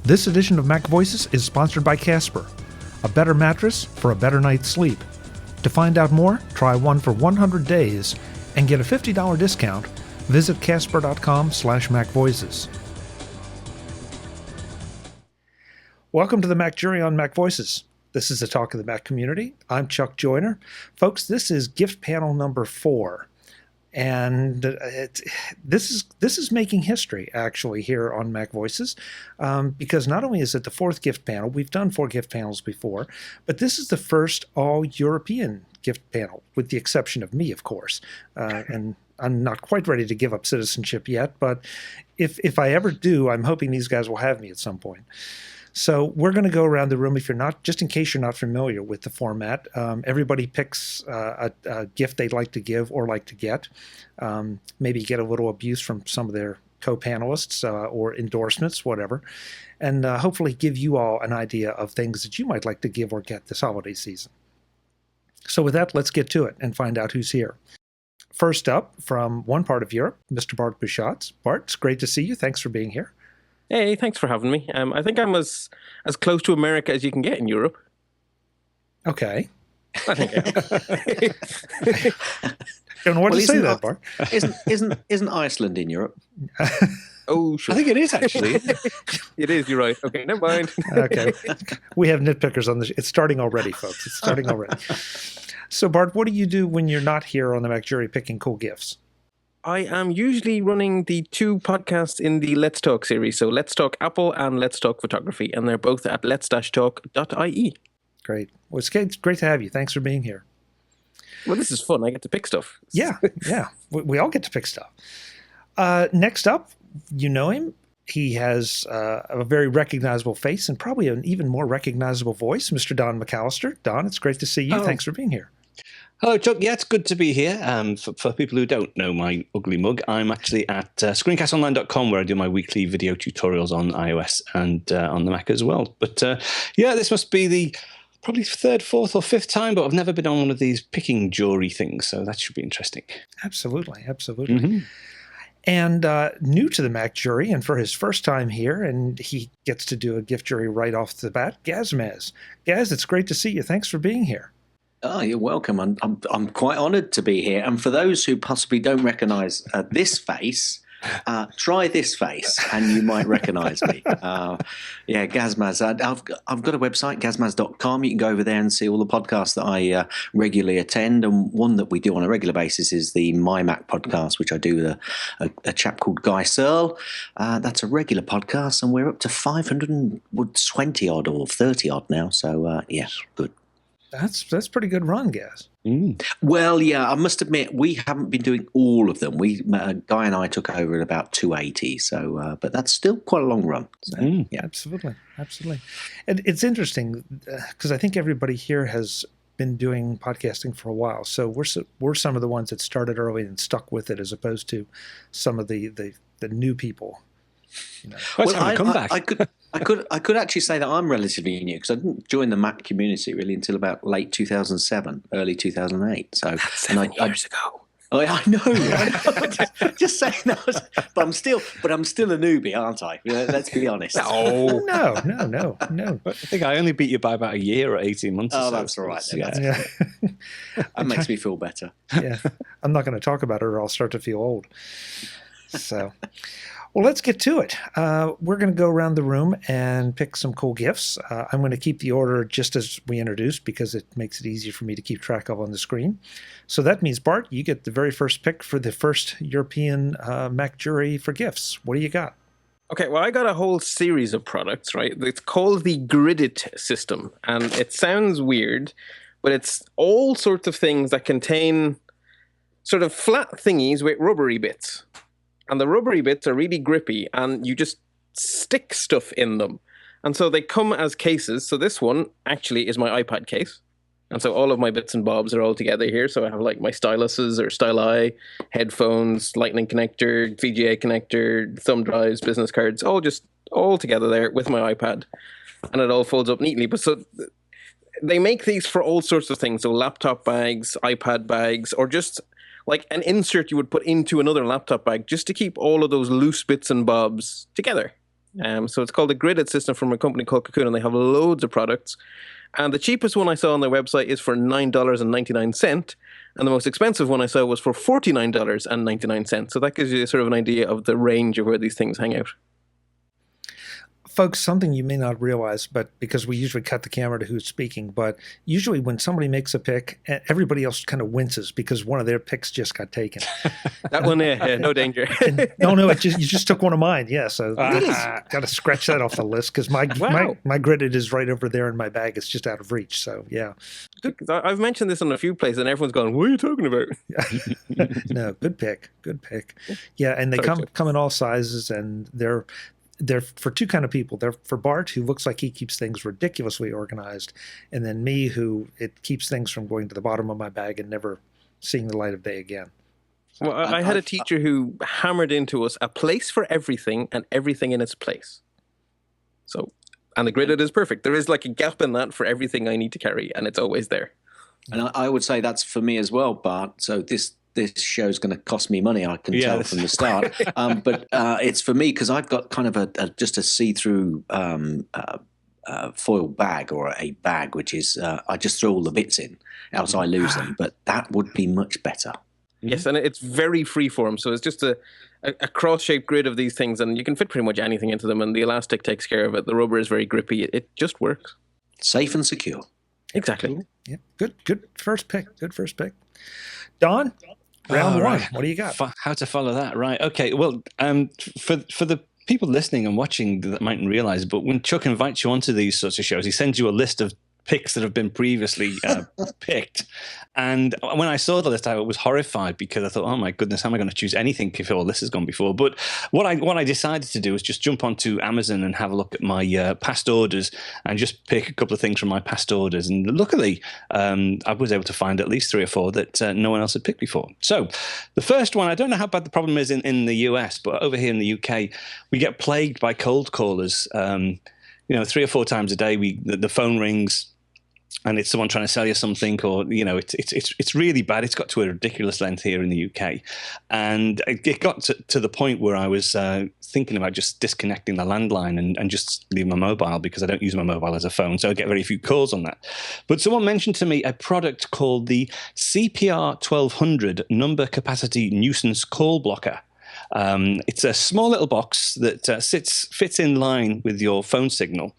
This edition of MacVoices is sponsored by Casper, a better mattress for a better night's sleep. To find out more, try one for 100 days and get a $50 discount. Visit casper.com/MacVoices. Welcome to the Mac Jury on MacVoices. This is the talk of the Mac community. I'm Chuck Joyner. Folks, this is gift panel number 4. And this is making history, actually, here on MacVoices, because not only is it the 4th gift panel, we've done 4 gift panels before, but this is the first all-European gift panel, with the exception of me, of course. And I'm not quite ready to give up citizenship yet, but if I ever do, I'm hoping these guys will have me at some point. So we're going to go around the room. If you're not, just in case you're not familiar with the format, everybody picks a gift they'd like to give or like to get. Maybe get a little abuse from some of their co-panelists or endorsements, whatever, and hopefully give you all an idea of things that you might like to give or get this holiday season. So with that, let's get to it and find out who's here. First up, from one part of Europe, Mr. Bartt Busschots. Bart, it's great to see you. Thanks for being here. Hey, thanks for having me. I think I'm as close to America as you can get in Europe. Okay. I think I am. Don't know what to say that, Bart. Isn't Iceland in Europe? Oh, sure. I think it is, actually. It is, you're right. Okay, never mind. Okay. We have nitpickers on this. It's starting already, folks. It's starting already. So, Bart, what do you do when you're not here on the Mac Jury picking cool gifts? I am usually running the 2 podcasts in the Let's Talk series. So Let's Talk Apple and Let's Talk Photography. And they're both at lets-talk.ie. Great. Well, it's great to have you. Thanks for being here. Well, this is fun. I get to pick stuff. Yeah. We all get to pick stuff. Next up, you know him. He has a very recognizable face and probably an even more recognizable voice, Mr. Don McAllister. Don, it's great to see you. Oh. Thanks for being here. Hello, Chuck. Yeah, it's good to be here. For people who don't know my ugly mug, I'm actually at screencastonline.com, where I do my weekly video tutorials on iOS and on the Mac as well. But yeah, this must be the probably 3rd, 4th, or 5th time, but I've never been on one of these picking jury things, so that should be interesting. Absolutely. Mm-hmm. And new to the Mac Jury, and for his first time here, and he gets to do a gift jury right off the bat, GazMaz. Gaz, it's great to see you. Thanks for being here. Oh, you're welcome. I'm quite honoured to be here. And for those who possibly don't recognise this face, try this face, and you might recognise me. Yeah, GazMaz. I've got a website, gazmaz.com. You can go over there and see all the podcasts that I regularly attend. And one that we do on a regular basis is the My Mac podcast, which I do with a chap called Guy Searle. That's a regular podcast, and we're up to 520 odd or 30 odd now. So yeah, good. That's pretty good run, Gaz. Well, yeah, I must admit we haven't been doing all of them. Guy and I took over at about 280, so but that's still quite a long run. So, yeah, absolutely. And it's interesting because I think everybody here has been doing podcasting for a while, so we're some of the ones that started early and stuck with it, as opposed to some of the new people. You know. Well, I could actually say that I'm relatively new because I didn't join the Mac community really until about late 2007, early 2008. So That's 7 years ago. Oh, I know. Just saying that. But I'm still a newbie, aren't I? Let's be honest. No. I think I only beat you by about a year or 18 months or so. That's all right. Yeah. That makes me feel better. Yeah. I'm not going to talk about it or I'll start to feel old. So, well, let's get to it. We're going to go around the room and pick some cool gifts. I'm going to keep the order just as we introduced because it makes it easier for me to keep track of on the screen. So that means, Bart, you get the very first pick for the first European Mac Jury for gifts. What do you got? Okay, well, I got a whole series of products, right? It's called the Gridded system, and it sounds weird, but it's all sorts of things that contain sort of flat thingies with rubbery bits. And the rubbery bits are really grippy, and you just stick stuff in them. And so they come as cases. So this one actually is my iPad case. And so all of my bits and bobs are all together here. So I have like my styluses or styli, headphones, lightning connector, VGA connector, thumb drives, business cards, all together there with my iPad. And it all folds up neatly. But so they make these for all sorts of things. So laptop bags, iPad bags, or just like an insert you would put into another laptop bag just to keep all of those loose bits and bobs together. So it's called a gridded system from a company called Cocoon, and they have loads of products. And the cheapest one I saw on their website is for $9.99, and the most expensive one I saw was for $49.99. So that gives you sort of an idea of the range of where these things hang out. Folks, something you may not realize, but because we usually cut the camera to who's speaking, but usually when somebody makes a pick, everybody else kind of winces because one of their picks just got taken. That one, no danger. No, you just took one of mine. Yeah, so got to scratch that off the list because my gridded is right over there in my bag. It's just out of reach. So yeah, I've mentioned this on a few places, and everyone's going, "What are you talking about?" No, good pick. Yeah, and they come in all sizes, and they're for two kind of people. They're for Bart, who looks like he keeps things ridiculously organized, and then me, who it keeps things from going to the bottom of my bag and never seeing the light of day again. Well, I had a teacher who hammered into us a place for everything and everything in its place. So, and the gridded is perfect. There is like a gap in that for everything I need to carry, and it's always there. And I would say that's for me as well, Bart. So this show's going to cost me money, I can tell from the start. But it's for me because I've got kind of just a see-through foil bag, or a bag, which is I just throw all the bits in, else I lose them. But that would be much better. Yes, and it's very freeform. So it's just a cross-shaped grid of these things, and you can fit pretty much anything into them, and the elastic takes care of it. The rubber is very grippy. It just works. Safe and secure. Exactly. Yeah. Good first pick. Don? Round one. What do you got? How to follow that? Right. Okay. Well, for the people listening and watching that mightn't realize, but when Chuck invites you onto these sorts of shows, he sends you a list of picks that have been previously picked. And when I saw the list, I was horrified because I thought, oh my goodness, how am I going to choose anything if all this has gone before? But what I decided to do was just jump onto Amazon and have a look at my past orders and just pick a couple of things from my past orders. And luckily, I was able to find at least 3 or 4 that no one else had picked before. So the first one, I don't know how bad the problem is in the US, but over here in the UK, we get plagued by cold callers. 3 or 4 times a day, the phone rings, and it's someone trying to sell you something, or it's really bad. It's got to a ridiculous length here in the UK, and it got to the point where I was thinking about just disconnecting the landline and just leave my mobile, because I don't use my mobile as a phone, so I get very few calls on that. But someone mentioned to me a product called the CPR 1200 number capacity nuisance call blocker. It's a small little box that fits in line with your phone signal.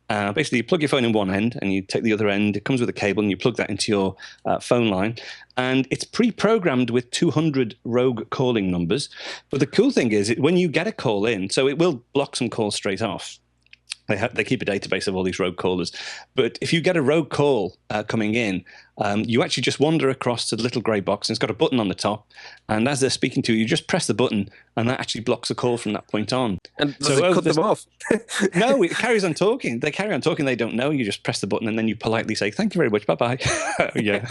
Basically, you plug your phone in one end and you take the other end. It comes with a cable and you plug that into your phone line. And it's pre-programmed with 200 rogue calling numbers. But the cool thing is, when you get a call in, so it will block some calls straight off. They keep a database of all these rogue callers. But if you get a rogue call coming in, you actually just wander across to the little grey box, and it's got a button on the top. And as they're speaking to you, you just press the button, and that actually blocks a call from that point on. And does it cut them off? No, it carries on talking. They carry on talking. They don't know. You just press the button, and then you politely say, "Thank you very much. Bye-bye." Yeah.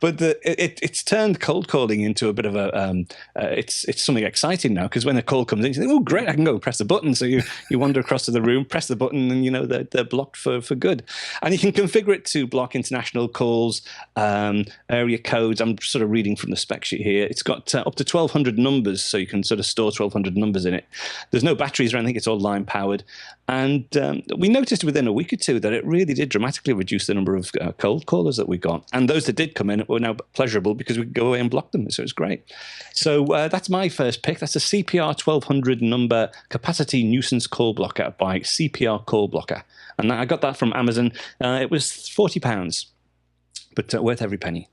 But it's turned cold calling into a bit of a it's something exciting now, because when a call comes in, you think, oh great, I can go press the button. So you wander across to the room, press the button, and they're blocked for good. And you can configure it to block international calls, area codes. I'm sort of reading from the spec sheet here. It's got up to 1,200 numbers, so you can sort of store 1,200 numbers in it. There's no batteries or anything. It's all line powered. And we noticed within a week or two that it really did dramatically reduce the number of cold callers that we got. And those that did come in were now pleasurable, because we could go away and block them. So it's great. So that's my first pick. That's a CPR 1200 number capacity nuisance call blocker by CPR Call Blocker. And I got that from Amazon. It was £40, but worth every penny.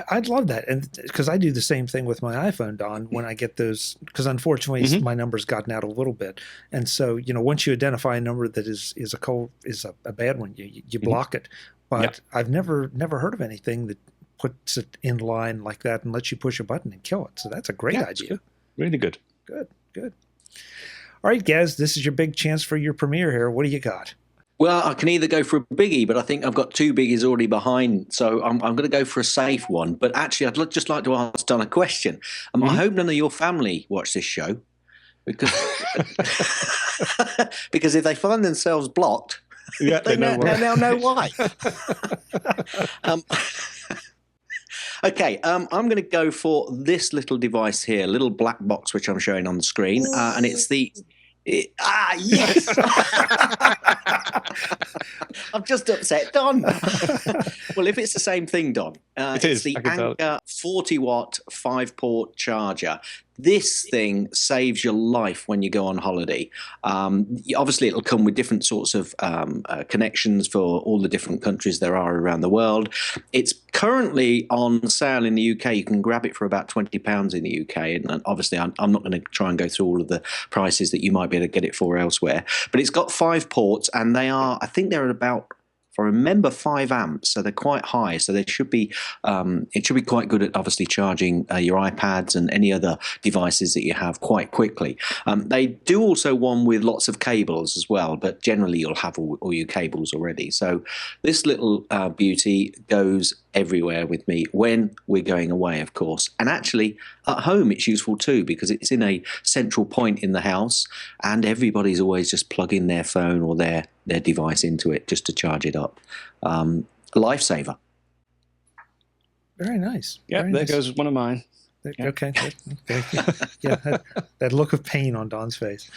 I'd love that, and because I do the same thing with my iPhone, Don, when I get those, because unfortunately my number's gotten out a little bit, and so once you identify a number that is a bad one, you block it. But I've never heard of anything that puts it in line like that and lets you push a button and kill it. So that's a great idea. Good. Really good. Good. All right, Gaz, this is your big chance for your premiere here. What do you got? Well, I can either go for a biggie, but I think I've got 2 biggies already behind, so I'm going to go for a safe one. But actually, I'd just like to ask Don a question. I hope none of your family watch this show, because because if they find themselves blocked, they now know why. Okay, I'm going to go for this little device here, little black box which I'm showing on the screen, and it's the Yes. I've just upset Don. Well, if it's the same thing, Don, it's the Anker 40-watt 5-port charger. This thing saves your life when you go on holiday. Obviously, it'll come with different sorts of connections for all the different countries there are around the world. It's currently on sale in the UK. You can grab it for about £20 in the UK. And obviously, I'm not going to try and go through all of the prices that you might be able to get it for elsewhere. But it's got 5 ports, and I think they're at about, if I remember, 5 amps, so they're quite high. So it should be quite good at obviously charging your iPads and any other devices that you have quite quickly. They do also one with lots of cables as well, but generally you'll have all your cables already. So this little beauty goes everywhere with me when we're going away, of course. And actually at home it's useful too, because it's in a central point in the house and everybody's always just plugging their phone or their device into it just to charge it up. Lifesaver. Very nice. Yeah, Very there nice. goes one of mine. Yeah. Okay. Yeah, that look of pain on Don's face.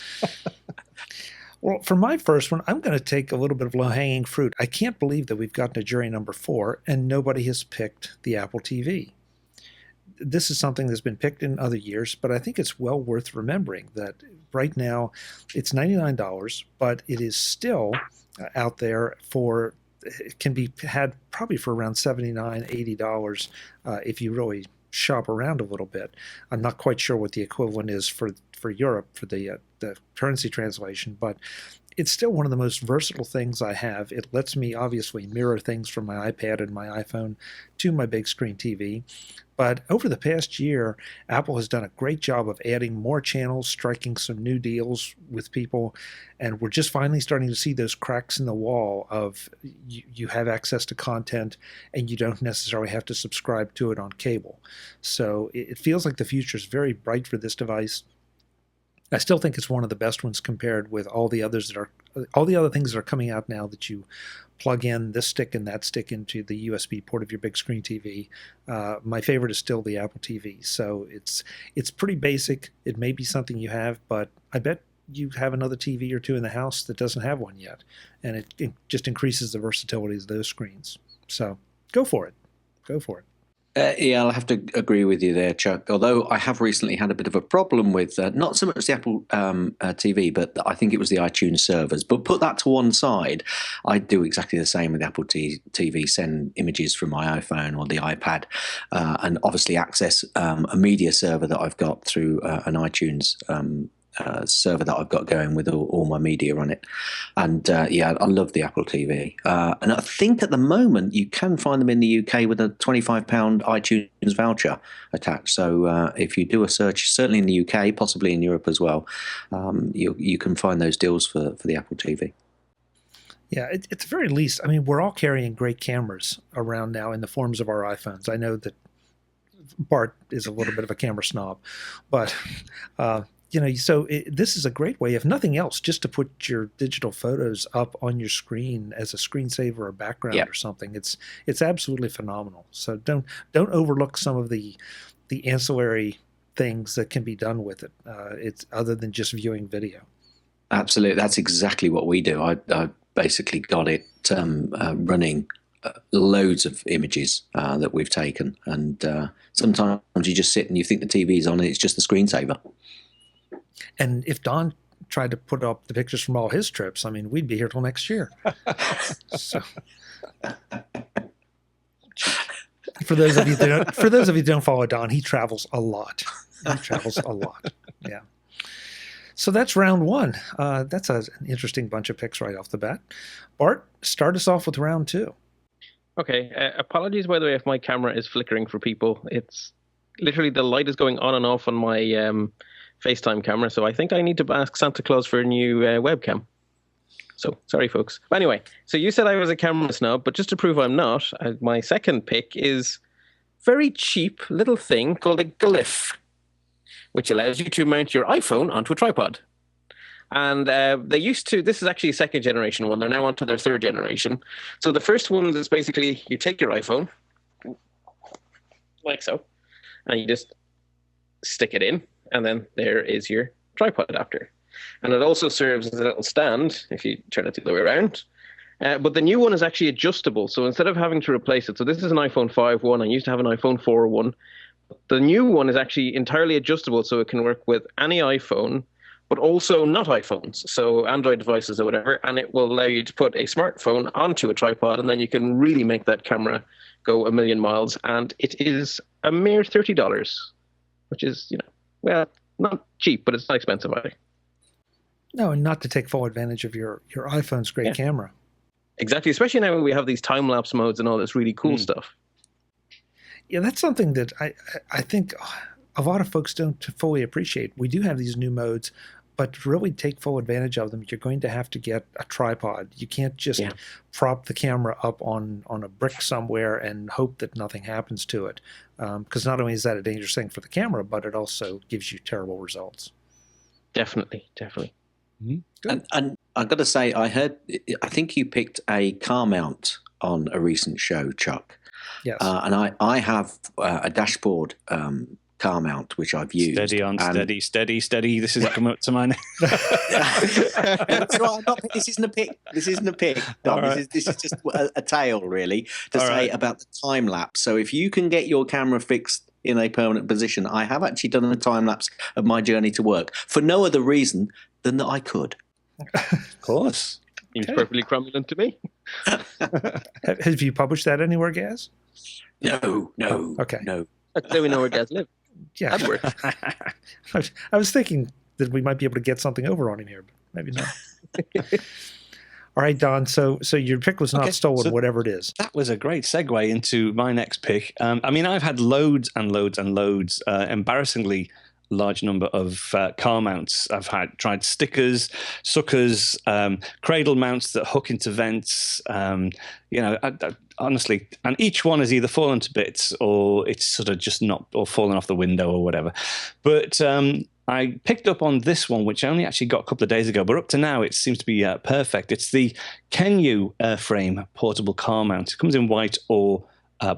Well, for my first one, I'm going to take a little bit of low-hanging fruit. I can't believe that we've gotten to jury number 4 and nobody has picked the Apple TV. This is something that's been picked in other years, but I think it's well worth remembering that right now it's $99, but it is still out there for, it can be had probably for around $79, $80 if you really shop around a little bit. I'm not quite sure what the equivalent is for Europe for the currency translation, but it's still one of the most versatile things I have. It lets me obviously mirror things from my iPad and my iPhone to my big screen TV. But over the past year, Apple has done a great job of adding more channels, striking some new deals with people, and we're just finally starting to see those cracks in the wall of you have access to content and you don't necessarily have to subscribe to it on cable. So it feels like the future is very bright for this device. I still think it's one of the best ones compared with all the others all the other things that are coming out now that you plug in this stick and that stick into the USB port of your big screen TV. My favorite is still the Apple TV. So it's pretty basic. It may be something you have, but I bet you have another TV or two in the house that doesn't have one yet. And it just increases the versatility of those screens. So go for it. Go for it. Yeah, I'll have to agree with you there, Chuck. Although I have recently had a bit of a problem with not so much the Apple TV, but I think it was the iTunes servers. But put that to one side, I do exactly the same with Apple TV, send images from my iPhone or the iPad, and obviously access a media server that I've got through an iTunes server that I've got going with all my media on it. And yeah, I love the Apple TV. And I think at the moment you can find them in the UK with a £25 iTunes voucher attached. So if you do a search, certainly in the UK, possibly in Europe as well, you can find those deals for the Apple TV. Yeah, at the very least, I mean, we're all carrying great cameras around now in the forms of our iPhones. I know that Bart is a little bit of a camera snob, but so this is a great way, if nothing else, just to put your digital photos up on your screen as a screensaver or background or something. It's absolutely phenomenal. So don't overlook some of the ancillary things that can be done with it. It's other than just viewing video. Absolutely, that's exactly what we do. I basically got it running loads of images that we've taken, and sometimes you just sit and you think the TV's on and it's just the screensaver. And if Don tried to put up the pictures from all his trips, I mean, we'd be here till next year. So, for those of you who don't follow Don, he travels a lot. Yeah. So that's round 1. That's an interesting bunch of picks right off the bat. Bart, start us off with round 2. Okay. Apologies, by the way, if my camera is flickering for people. It's literally the light is going on and off on my FaceTime camera, so I think I need to ask Santa Claus for a new webcam. So, sorry, folks. But anyway, so you said I was a camera snob, but just to prove I'm not, my second pick is very cheap little thing called a Glyph, which allows you to mount your iPhone onto a tripod. And they used to, this is actually a second generation one, they're now onto their third generation. So the first one is basically, you take your iPhone, like so, and you just stick it in, and then there is your tripod adapter. and it also serves as a little stand if you turn it the other way around. But the new one is actually adjustable. So instead of having to replace it, so this is an iPhone 5 one. I used to have an iPhone 4 one. The new one is actually entirely adjustable, so it can work with any iPhone, but also not iPhones, so Android devices or whatever, and it will allow you to put a smartphone onto a tripod, and then you can really make that camera go a million miles. And it is a mere $30, which is, well, not cheap, but it's not expensive either. No, and not to take full advantage of your iPhone's great camera. Exactly, especially now when we have these time-lapse modes and all this really cool stuff. Yeah, that's something that I think a lot of folks don't fully appreciate. We do have these new modes, but to really take full advantage of them, you're going to have to get a tripod. You can't just prop the camera up on a brick somewhere and hope that nothing happens to it. Because not only is that a dangerous thing for the camera, but it also gives you terrible results. Definitely. Good. And I've got to say, I think you picked a car mount on a recent show, Chuck. Yes. And I have a dashboard car mount, which I've used. Steady. This is coming up to mine. That's right. This isn't a pick. Dom. Right. This is just a tale, really, to say about the time lapse. So if you can get your camera fixed in a permanent position, I have actually done a time lapse of my journey to work for no other reason than that I could. Of course. Seems perfectly cromulent to me. Have you published that anywhere, Gaz? No. Okay. No. Now we know where Gaz lives. Yeah. That works. I was thinking that we might be able to get something over on him here, but maybe not. All right, Don. So your pick was not stolen, so whatever it is. That was a great segue into my next pick. I mean, I've had loads and loads and loads, embarrassingly large number of car mounts. I've tried stickers, suckers, cradle mounts that hook into vents. Honestly, and each one has either fallen to bits or it's sort of just not, or fallen off the window or whatever. But I picked up on this one, which I only actually got a couple of days ago, but up to now it seems to be perfect. It's the Kenyu airframe portable car mount. It comes in white or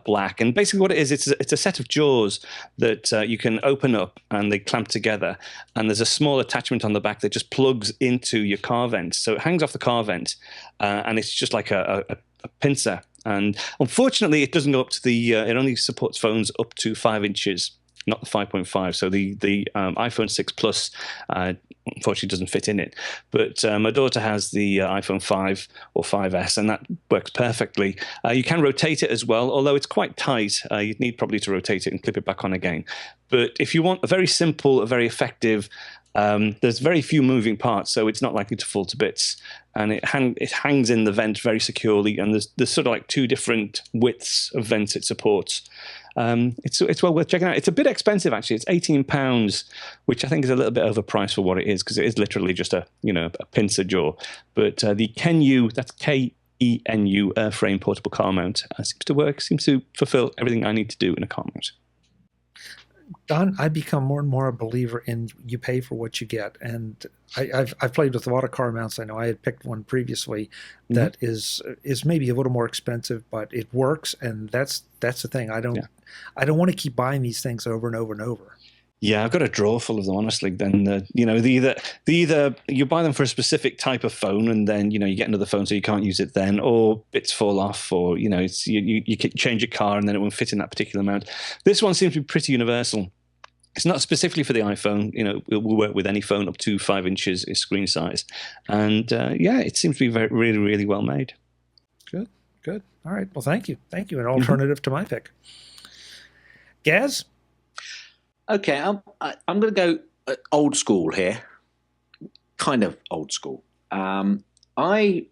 black, and basically what it is, it's a set of jaws that you can open up and they clamp together, and there's a small attachment on the back that just plugs into your car vent, so it hangs off the car vent, and it's just like a pincer. And unfortunately it doesn't go up to the it only supports phones up to 5 inches, not the 5.5. So the iPhone 6 Plus unfortunately doesn't fit in it. But my daughter has the iPhone 5 or 5S, and that works perfectly. You can rotate it as well, although it's quite tight. You'd need probably to rotate it and clip it back on again. But if you want a very simple, a very effective, there's very few moving parts, so it's not likely to fall to bits. And it hangs in the vent very securely, and there's sort of like 2 different widths of vents it supports. It's well worth checking out. It's a bit expensive, actually. It's £18, which I think is a little bit overpriced for what it is, because it is literally just a pincer jaw. But the Kenyu, that's Kenu airframe portable car mount, seems to fulfill everything I need to do in a car mount. Don, I become more and more a believer in you pay for what you get, and I've played with a lot of car mounts. I know I had picked one previously that is maybe a little more expensive, but it works, and that's the thing. I don't want to keep buying these things over and over and over. Yeah, I've got a drawer full of them, honestly. Then either you buy them for a specific type of phone, and then you get another phone so you can't use it then, or bits fall off, or you can change your car and then it won't fit in that particular amount. This one seems to be pretty universal. It's not specifically for the iPhone. It will work with any phone up to 5 inches is screen size, and it seems to be really, really well made. Good. All right. Well, thank you. An alternative to my pick. Gaz? Okay, I'm going to go old school here, kind of old school. On a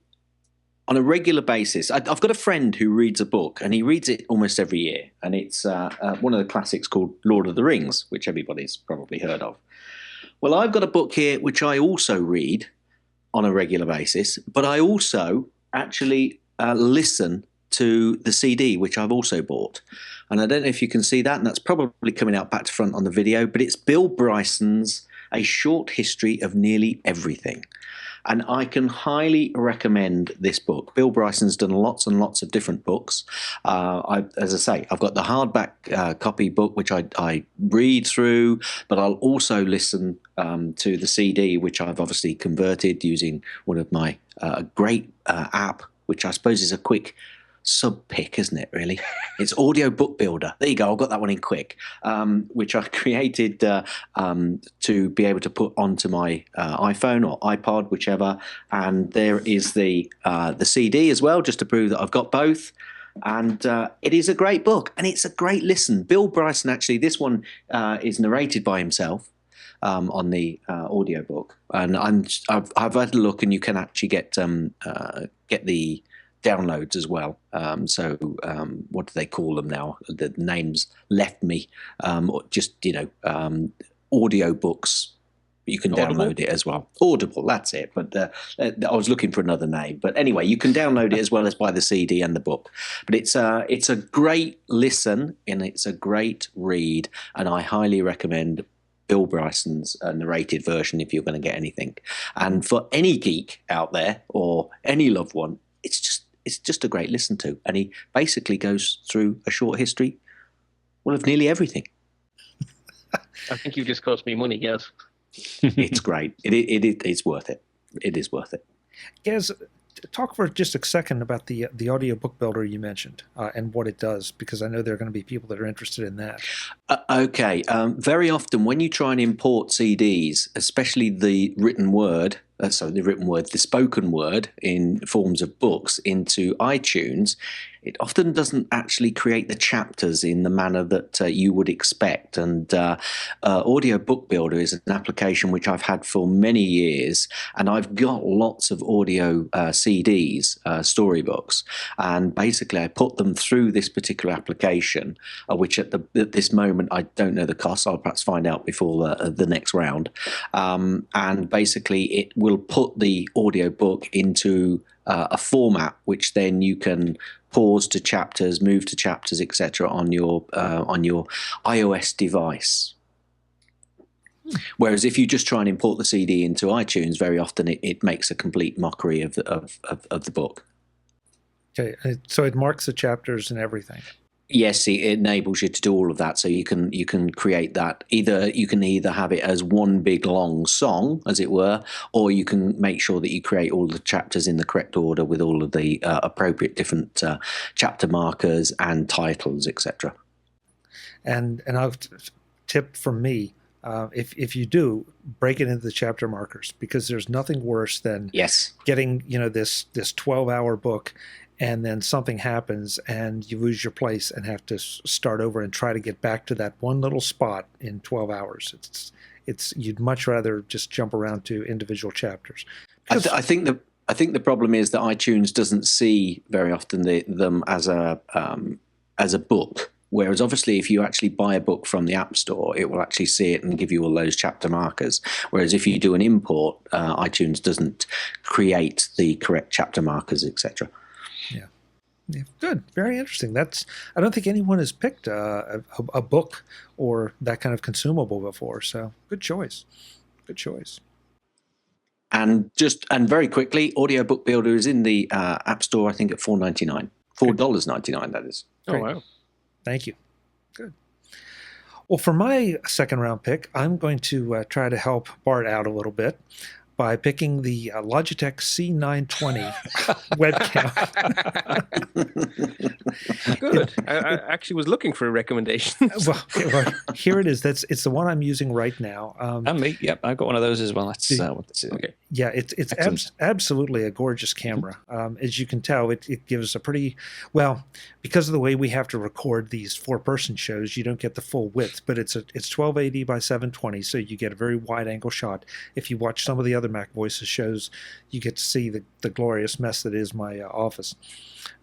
regular basis, I've got a friend who reads a book, and he reads it almost every year, and it's one of the classics called Lord of the Rings, which everybody's probably heard of. Well, I've got a book here which I also read on a regular basis, but I also actually listen to the CD, which I've also bought. And I don't know if you can see that, and that's probably coming out back to front on the video, but it's Bill Bryson's A Short History of Nearly Everything. And I can highly recommend this book. Bill Bryson's done lots and lots of different books. As I say, I've got the hardback copy book, which I read through, but I'll also listen to the CD, which I've obviously converted using one of my great app, which I suppose is a quick sub-pick, isn't it, really? It's Audio Book Builder. There you go. I've got that one in quick, which I created to be able to put onto my iPhone or iPod, whichever. And there is the CD as well, just to prove that I've got both. And it is a great book, and it's a great listen. Bill Bryson, actually, this one is narrated by himself on the audiobook. And I've had a look, and you can actually get the downloads as well. So what do they call them now? The names left me. Just audio books. You can download it as well. Audible, that's it. But I was looking for another name. But anyway, you can download it as well as buy the CD and the book. But it's a great listen, and it's a great read, and I highly recommend Bill Bryson's narrated version if you're going to get anything. And for any geek out there or any loved one, it's just a great listen to. And he basically goes through a short history, well, of nearly everything. I think you just cost me money, yes. It's great. It's worth it. It is worth it. Gaz, talk for just a second about the audio book builder you mentioned and what it does, because I know there are going to be people that are interested in that. Okay. Very often when you try and import CDs, especially the written word, the spoken word in forms of books into iTunes, it often doesn't actually create the chapters in the manner that you would expect. And Audio Book Builder is an application which I've had for many years, and I've got lots of audio CDs, storybooks, and basically I put them through this particular application, which at this moment I don't know the cost. I'll perhaps find out before the next round. And basically it will put the audio book into a format which then you can pause to chapters, move to chapters, etc. on your iOS device. Whereas if you just try and import the CD into iTunes, very often it makes a complete mockery of the book. Okay, so it marks the chapters and everything. Yes, it enables you to do all of that. So you can create that. You can either have it as one big long song, as it were, or you can make sure that you create all the chapters in the correct order with all of the appropriate different chapter markers and titles, etc. And I'll tip from me, if you do, break it into the chapter markers, because there's nothing worse than getting this 12-hour book, and then something happens and you lose your place and have to start over and try to get back to that one little spot in 12 hours. It's you'd much rather just jump around to individual chapters. I think the problem is that iTunes doesn't see very often them as a book. Whereas obviously if you actually buy a book from the App Store, it will actually see it and give you all those chapter markers. Whereas if you do an import, iTunes doesn't create the correct chapter markers, etc. Yeah, good. Very interesting. I don't think anyone has picked a book or that kind of consumable before. So good choice. Good choice. And very quickly, Audio Book Builder is in the App Store, I think, at $4.99. $4.99, that is. Great. Oh, wow. Thank you. Good. Well, for my second round pick, I'm going to try to help Bart out a little bit by picking the Logitech C920 webcam. Good. I actually was looking for a recommendation. Well, here it is. It's the one I'm using right now. And me, yep, I've got one of those as well. That's what this is. Okay. Yeah, it's absolutely a gorgeous camera. As you can tell, it gives a pretty, well, because of the way we have to record these 4-person shows, you don't get the full width, but it's 1280 by 720, so you get a very wide angle shot. If you watch some of the other MacVoices shows, you get to see the glorious mess that is my office.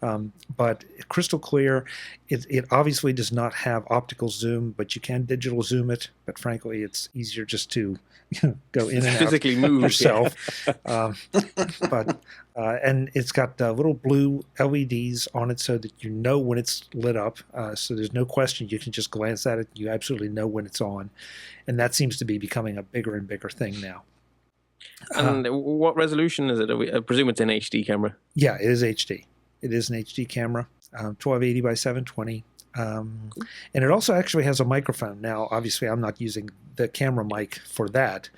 But crystal clear. It obviously does not have optical zoom, but you can digital zoom it. But frankly, it's easier just to go in and physically out move yourself. Yeah. And it's got little blue LEDs on it so that you know when it's lit up. So there's no question. You can just glance at it. You absolutely know when it's on. And that seems to be becoming a bigger and bigger thing now. And what resolution is it? I presume it's an HD camera. Yeah, it is HD. It is an HD camera, 1280 by 720. And it also actually has a microphone. Now, obviously, I'm not using the camera mic for that,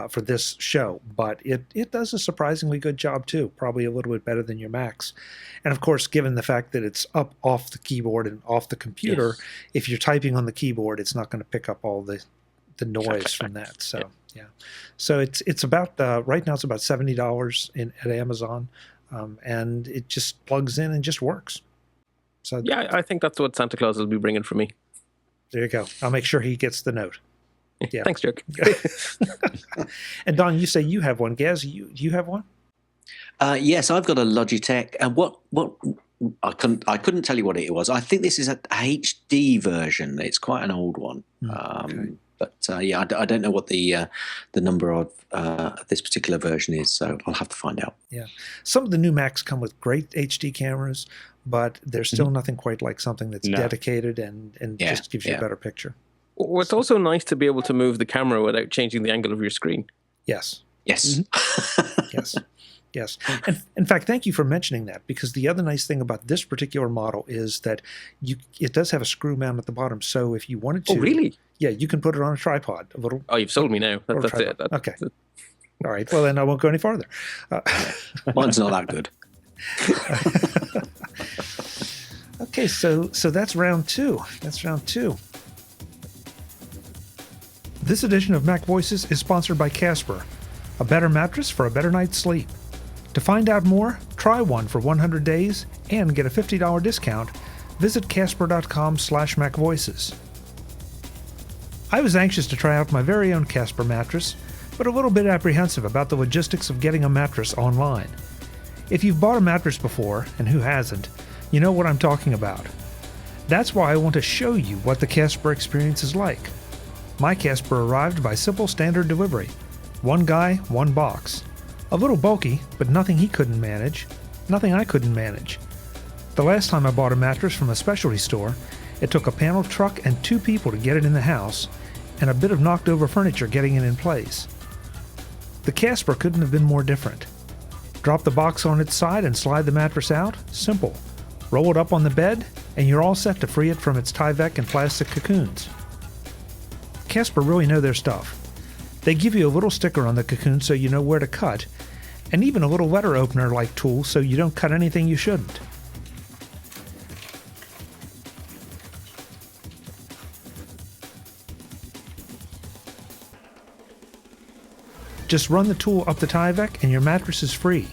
for this show, but it does a surprisingly good job too, probably a little bit better than your Macs. And of course, given the fact that it's up off the keyboard and off the computer, if you're typing on the keyboard, it's not going to pick up all the noise from that. So, yeah. So it's about, right now it's about $70 at Amazon, and it just plugs in and just works. So yeah, I think that's what Santa Claus will be bringing for me. there you go. I'll make sure he gets the note. Yeah. Thanks, Chuck. And Don, you say you have one. Gaz, you have one? Yes, I've got a Logitech. And what I couldn't tell you what it was. I think this is a HD version. It's quite an old one. Okay. But yeah, I don't know what the number of this particular version is, so I'll have to find out. Yeah. Some of the new Macs come with great HD cameras, but there's still nothing quite like something that's dedicated and just gives you a better picture. Well, it's also nice to be able to move the camera without changing the angle of your screen. Yes. Yes. Yes. Yes. And in fact, thank you for mentioning that, because the other nice thing about this particular model is that it does have a screw mount at the bottom. So if you wanted to. Oh, really? Yeah, you can put it on a tripod. Oh, you've sold me now. That's it. Okay. All right. Well, then I won't go any farther. Mine's not that good. Okay, so that's round two. That's round two. This edition of Mac Voices is sponsored by Casper, a better mattress for a better night's sleep. To find out more, try one for 100 days and get a $50 discount. Visit casper.com/MacVoices. I was anxious to try out my very own Casper mattress, but a little bit apprehensive about the logistics of getting a mattress online. If you've bought a mattress before, and who hasn't, you know what I'm talking about. That's why I want to show you what the Casper experience is like. My Casper arrived by simple standard delivery. One guy, one box. A little bulky, but nothing he couldn't manage. Nothing I couldn't manage. The last time I bought a mattress from a specialty store, it took a panel truck and 2 people to get it in the house, and a bit of knocked over furniture getting it in place. The Casper couldn't have been more different. Drop the box on its side and slide the mattress out? Simple. Roll it up on the bed, and you're all set to free it from its Tyvek and plastic cocoons. Casper really know their stuff. They give you a little sticker on the cocoon so you know where to cut, and even a little letter opener-like tool so you don't cut anything you shouldn't. Just run the tool up the Tyvek and your mattress is free.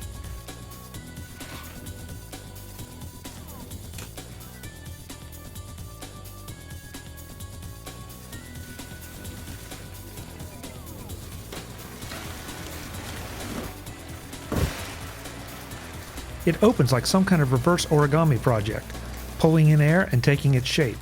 It opens like some kind of reverse origami project, pulling in air and taking its shape.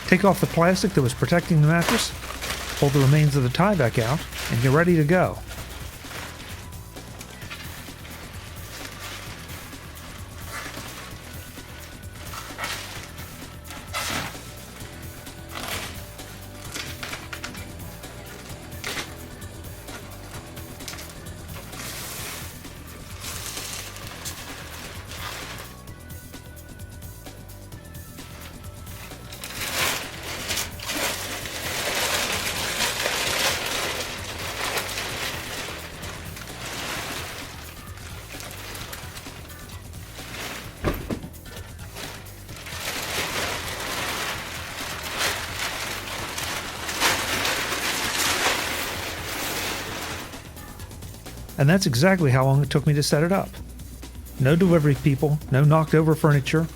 Take off the plastic that was protecting the mattress, pull the remains of the Tyvek out, and you're ready to go. And that's exactly how long it took me to set it up. No delivery people, no knocked over furniture,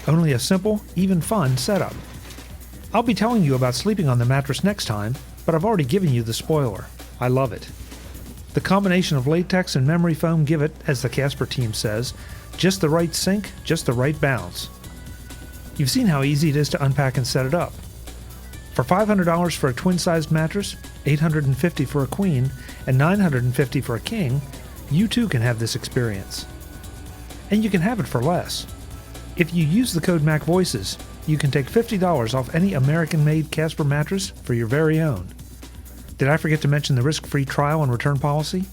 only a simple, even fun setup. I'll be telling you about sleeping on the mattress next time, but I've already given you the spoiler. I love it. The combination of latex and memory foam give it, as the Casper team says, just the right sink, just the right bounce. You've seen how easy it is to unpack and set it up. For $500 for a twin-sized mattress, $850 for a queen, and $950 for a king, you too can have this experience. And you can have it for less. If you use the code MacVoices, you can take $50 off any American-made Casper mattress for your very own. Did I forget to mention the risk-free trial and return policy?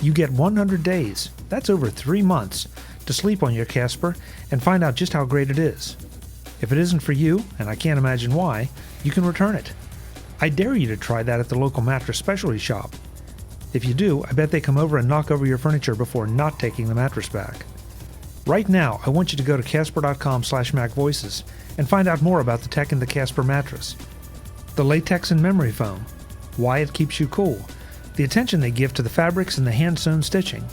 You get 100 days, that's over 3 months, to sleep on your Casper and find out just how great it is. If it isn't for you, and I can't imagine why, you can return it. I dare you to try that at the local mattress specialty shop. If you do, I bet they come over and knock over your furniture before not taking the mattress back. Right now, I want you to go to casper.com/MacVoices and find out more about the tech in the Casper mattress. The latex and memory foam, why it keeps you cool, the attention they give to the fabrics and the hand-sewn stitching.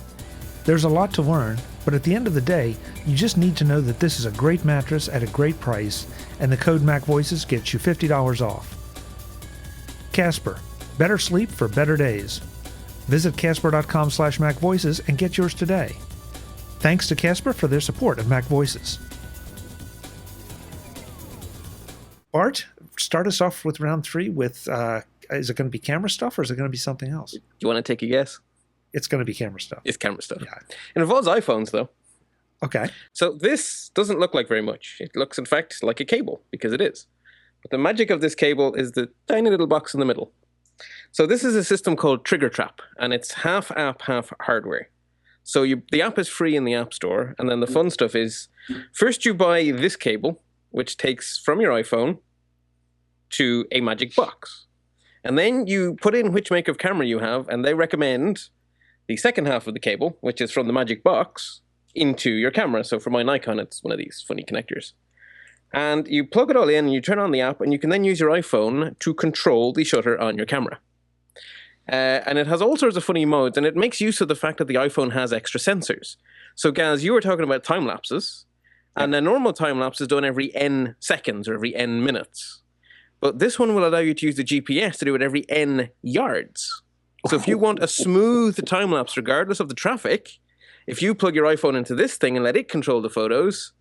There's a lot to learn, but at the end of the day, you just need to know that this is a great mattress at a great price, and the code MacVoices gets you $50 off. Casper, better sleep for better days. Visit casper.com/MacVoices and get yours today. Thanks to Casper for their support of MacVoices. Bart, start us off with round 3 with, is it going to be camera stuff or is it going to be something else? Do you want to take a guess? It's going to be camera stuff. It's camera stuff. Yeah. It involves iPhones, though. Okay. So this doesn't look like very much. It looks, in fact, like a cable, because it is. But the magic of this cable is the tiny little box in the middle. So this is a system called Trigger Trap, and it's half app, half hardware. So the app is free in the App Store, and then the fun stuff is, first you buy this cable, which takes from your iPhone to a magic box. And then you put in which make of camera you have, and they recommend the second half of the cable, which is from the magic box, into your camera. So for my Nikon, it's one of these funny connectors. And you plug it all in, and you turn on the app, and you can then use your iPhone to control the shutter on your camera. And it has all sorts of funny modes, and it makes use of the fact that the iPhone has extra sensors. So, Gaz, you were talking about time lapses, and a normal time lapse is done every n seconds or every n minutes. But this one will allow you to use the GPS to do it every n yards. So if you want a smooth time lapse, regardless of the traffic, if you plug your iPhone into this thing and let it control the photos,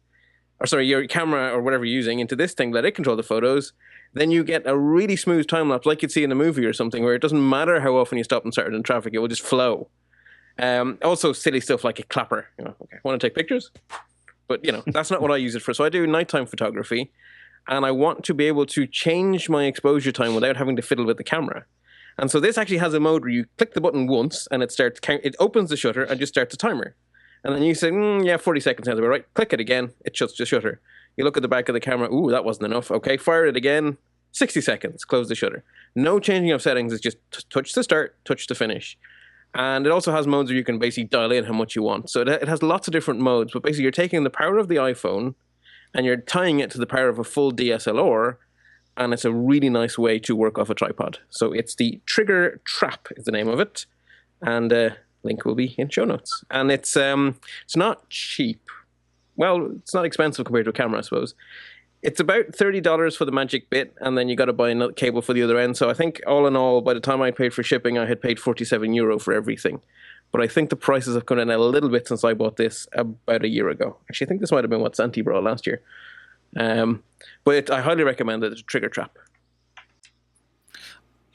or sorry, your camera or whatever you're using into this thing, let it control the photos, then you get a really smooth time lapse like you'd see in a movie or something, where it doesn't matter how often you stop and start in traffic, it will just flow. Also silly stuff like a clapper. Okay, want to take pictures? But, that's not what I use it for. So I do nighttime photography, and I want to be able to change my exposure time without having to fiddle with the camera. And so this actually has a mode where you click the button once, and it opens the shutter and just starts a timer. And then you say, 40 seconds sounds about right. Click it again, it shuts the shutter. You look at the back of the camera, ooh, that wasn't enough. Okay, fire it again, 60 seconds, close the shutter. No changing of settings, it's just touch to start, touch to finish. And it also has modes where you can basically dial in how much you want. So it has lots of different modes, but basically you're taking the power of the iPhone and you're tying it to the power of a full DSLR, and it's a really nice way to work off a tripod. So it's the Trigger Trap is the name of it, and link will be in show notes. And it's not cheap. Well, it's not expensive compared to a camera, I suppose. It's about $30 for the magic bit, and then you got to buy another cable for the other end. So I think all in all, by the time I paid for shipping, I had paid €47 for everything. But I think the prices have come in a little bit since I bought this about a year ago. Actually, I think this might have been what Santi brought last year. But I highly recommend it. It's a Trigger Trap.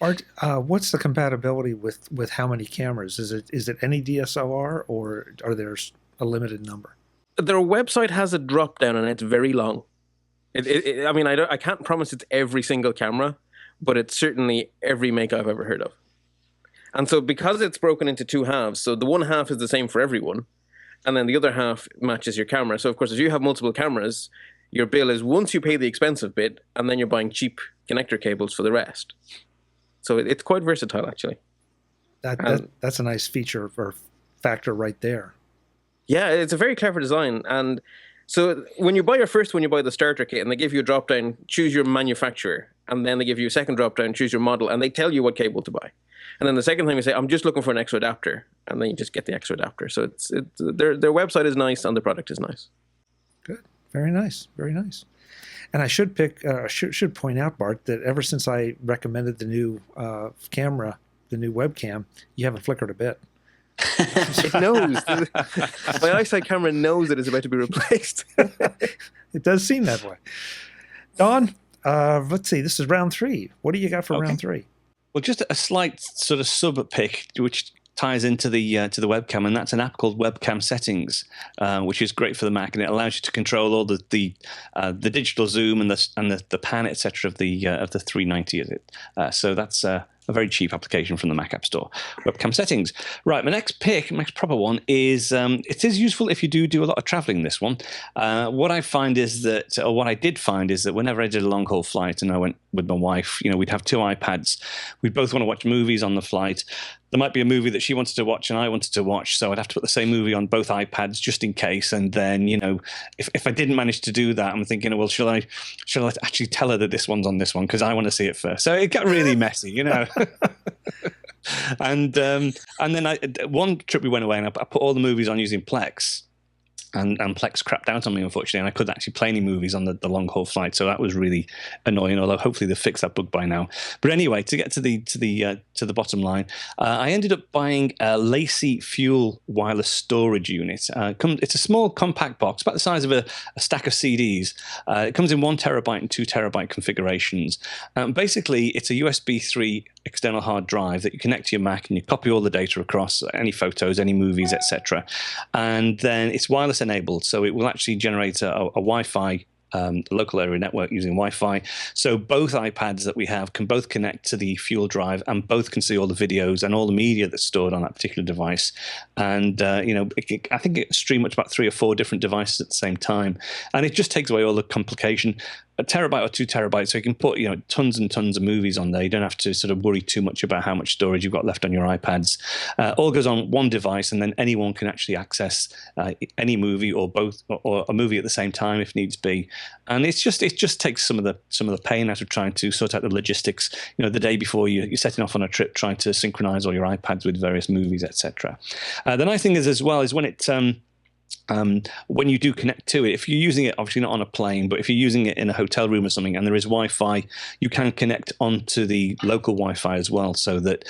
Art, what's the compatibility with how many cameras? Is it any DSLR, or are there a limited number? Their website has a drop down, and it's very long. I can't promise it's every single camera, but it's certainly every make I've ever heard of. And so because it's broken into two halves, so the one half is the same for everyone, and then the other half matches your camera. So of course, if you have multiple cameras, your bill is once you pay the expensive bit, and then you're buying cheap connector cables for the rest. So it's quite versatile, actually. That's a nice feature or factor right there. Yeah, it's a very clever design. And so when you buy the starter kit, and they give you a drop down, choose your manufacturer, and then they give you a second drop down, choose your model, and they tell you what cable to buy. And then the second time you say, I'm just looking for an extra adapter, and then you just get the extra adapter. So their website is nice, and the product is nice. Good, very nice, very nice. And I should point out, Bart, that ever since I recommended the new camera, the new webcam, you haven't flickered a bit. It knows. My eyesight camera knows that it's about to be replaced. It does seem that way. Don, Let's see. This is round 3. What do you got for round 3? Well, just a slight sort of sub pick, which ties into the webcam, and that's an app called Webcam Settings, which is great for the Mac, and it allows you to control all the digital zoom and the pan, etc. of the 390. Is it? So that's a very cheap application from the Mac App Store. Webcam Settings. Right, my next proper one is it is useful if you do a lot of traveling. This one, what I did find is that whenever I did a long haul flight and I went with my wife, we'd have 2 iPads. We'd both want to watch movies on the flight. There might be a movie that she wanted to watch and I wanted to watch, so I'd have to put the same movie on both iPads just in case. And then, if I didn't manage to do that, I'm thinking, well, shall I actually tell her that this one's on this one because I want to see it first? So it got really messy, And then one trip we went away and I put all the movies on using Plex. And Plex crapped out on me, unfortunately, and I couldn't actually play any movies on the long haul flight, so that was really annoying. Although hopefully they've fixed that bug by now. But anyway, to get to the bottom line, I ended up buying a Lacy Fuel wireless storage unit. It's a small compact box, about the size of a stack of CDs. It comes in 1 terabyte and 2 terabyte configurations. Basically, it's a USB 3 external hard drive that you connect to your Mac and you copy all the data across, any photos, any movies, etc. And then it's wireless enabled, so it will actually generate a Wi-Fi local area network using Wi-Fi. So both iPads that we have can both connect to the fuel drive and both can see all the videos and all the media that's stored on that particular device. And, I think it streams up to about 3 or 4 different devices at the same time. And it just takes away all the complication. A terabyte or 2 terabytes, so you can put tons and tons of movies on there. You don't have to sort of worry too much about how much storage you've got left on your iPads. All goes on one device, and then anyone can actually access any movie or both, or a movie at the same time if needs be. And it just takes some of the pain out of trying to sort out the logistics. The day before you're setting off on a trip, trying to synchronize all your iPads with various movies, etc. The nice thing is as well is when it when you do connect to it, if you're using it, obviously not on a plane, but if you're using it in a hotel room or something and there is Wi-Fi, you can connect onto the local Wi-Fi as well, so that,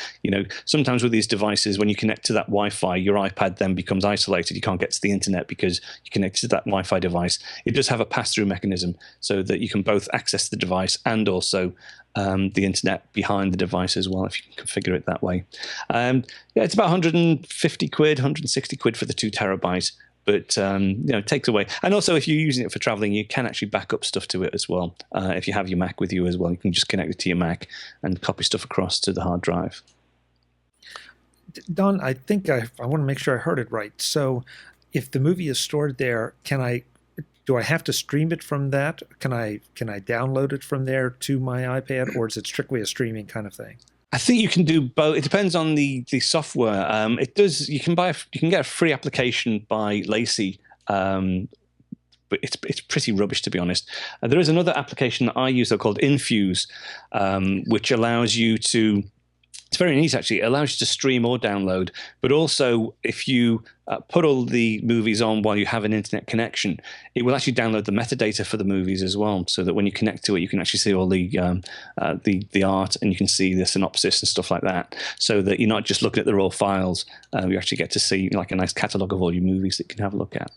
sometimes with these devices, when you connect to that Wi-Fi, your iPad then becomes isolated. You can't get to the internet because you connect to that Wi-Fi device. It does have a pass-through mechanism so that you can both access the device and also the internet behind the device as well, if you can configure it that way. It's about 150 quid, 160 quid for the 2 terabyte. But it takes away, and also if you're using it for traveling, you can actually back up stuff to it as well. If you have your Mac with you as well, you can just connect it to your Mac and copy stuff across to the hard drive. Don, I think I want to make sure I heard it right. So, if the movie is stored there, do I have to stream it from that? Can I download it from there to my iPad, or is it strictly a streaming kind of thing? I think you can do both. It depends on the software. It does. You can get a free application by Lacy, but it's pretty rubbish, to be honest. There is another application that I use called Infuse, which allows you to. It's very neat, actually. It allows you to stream or download, but also if you put all the movies on while you have an internet connection, it will actually download the metadata for the movies as well, so that when you connect to it, you can actually see all the art and you can see the synopsis and stuff like that, so that you're not just looking at the raw files. You actually get to see like a nice catalogue of all your movies that you can have a look at.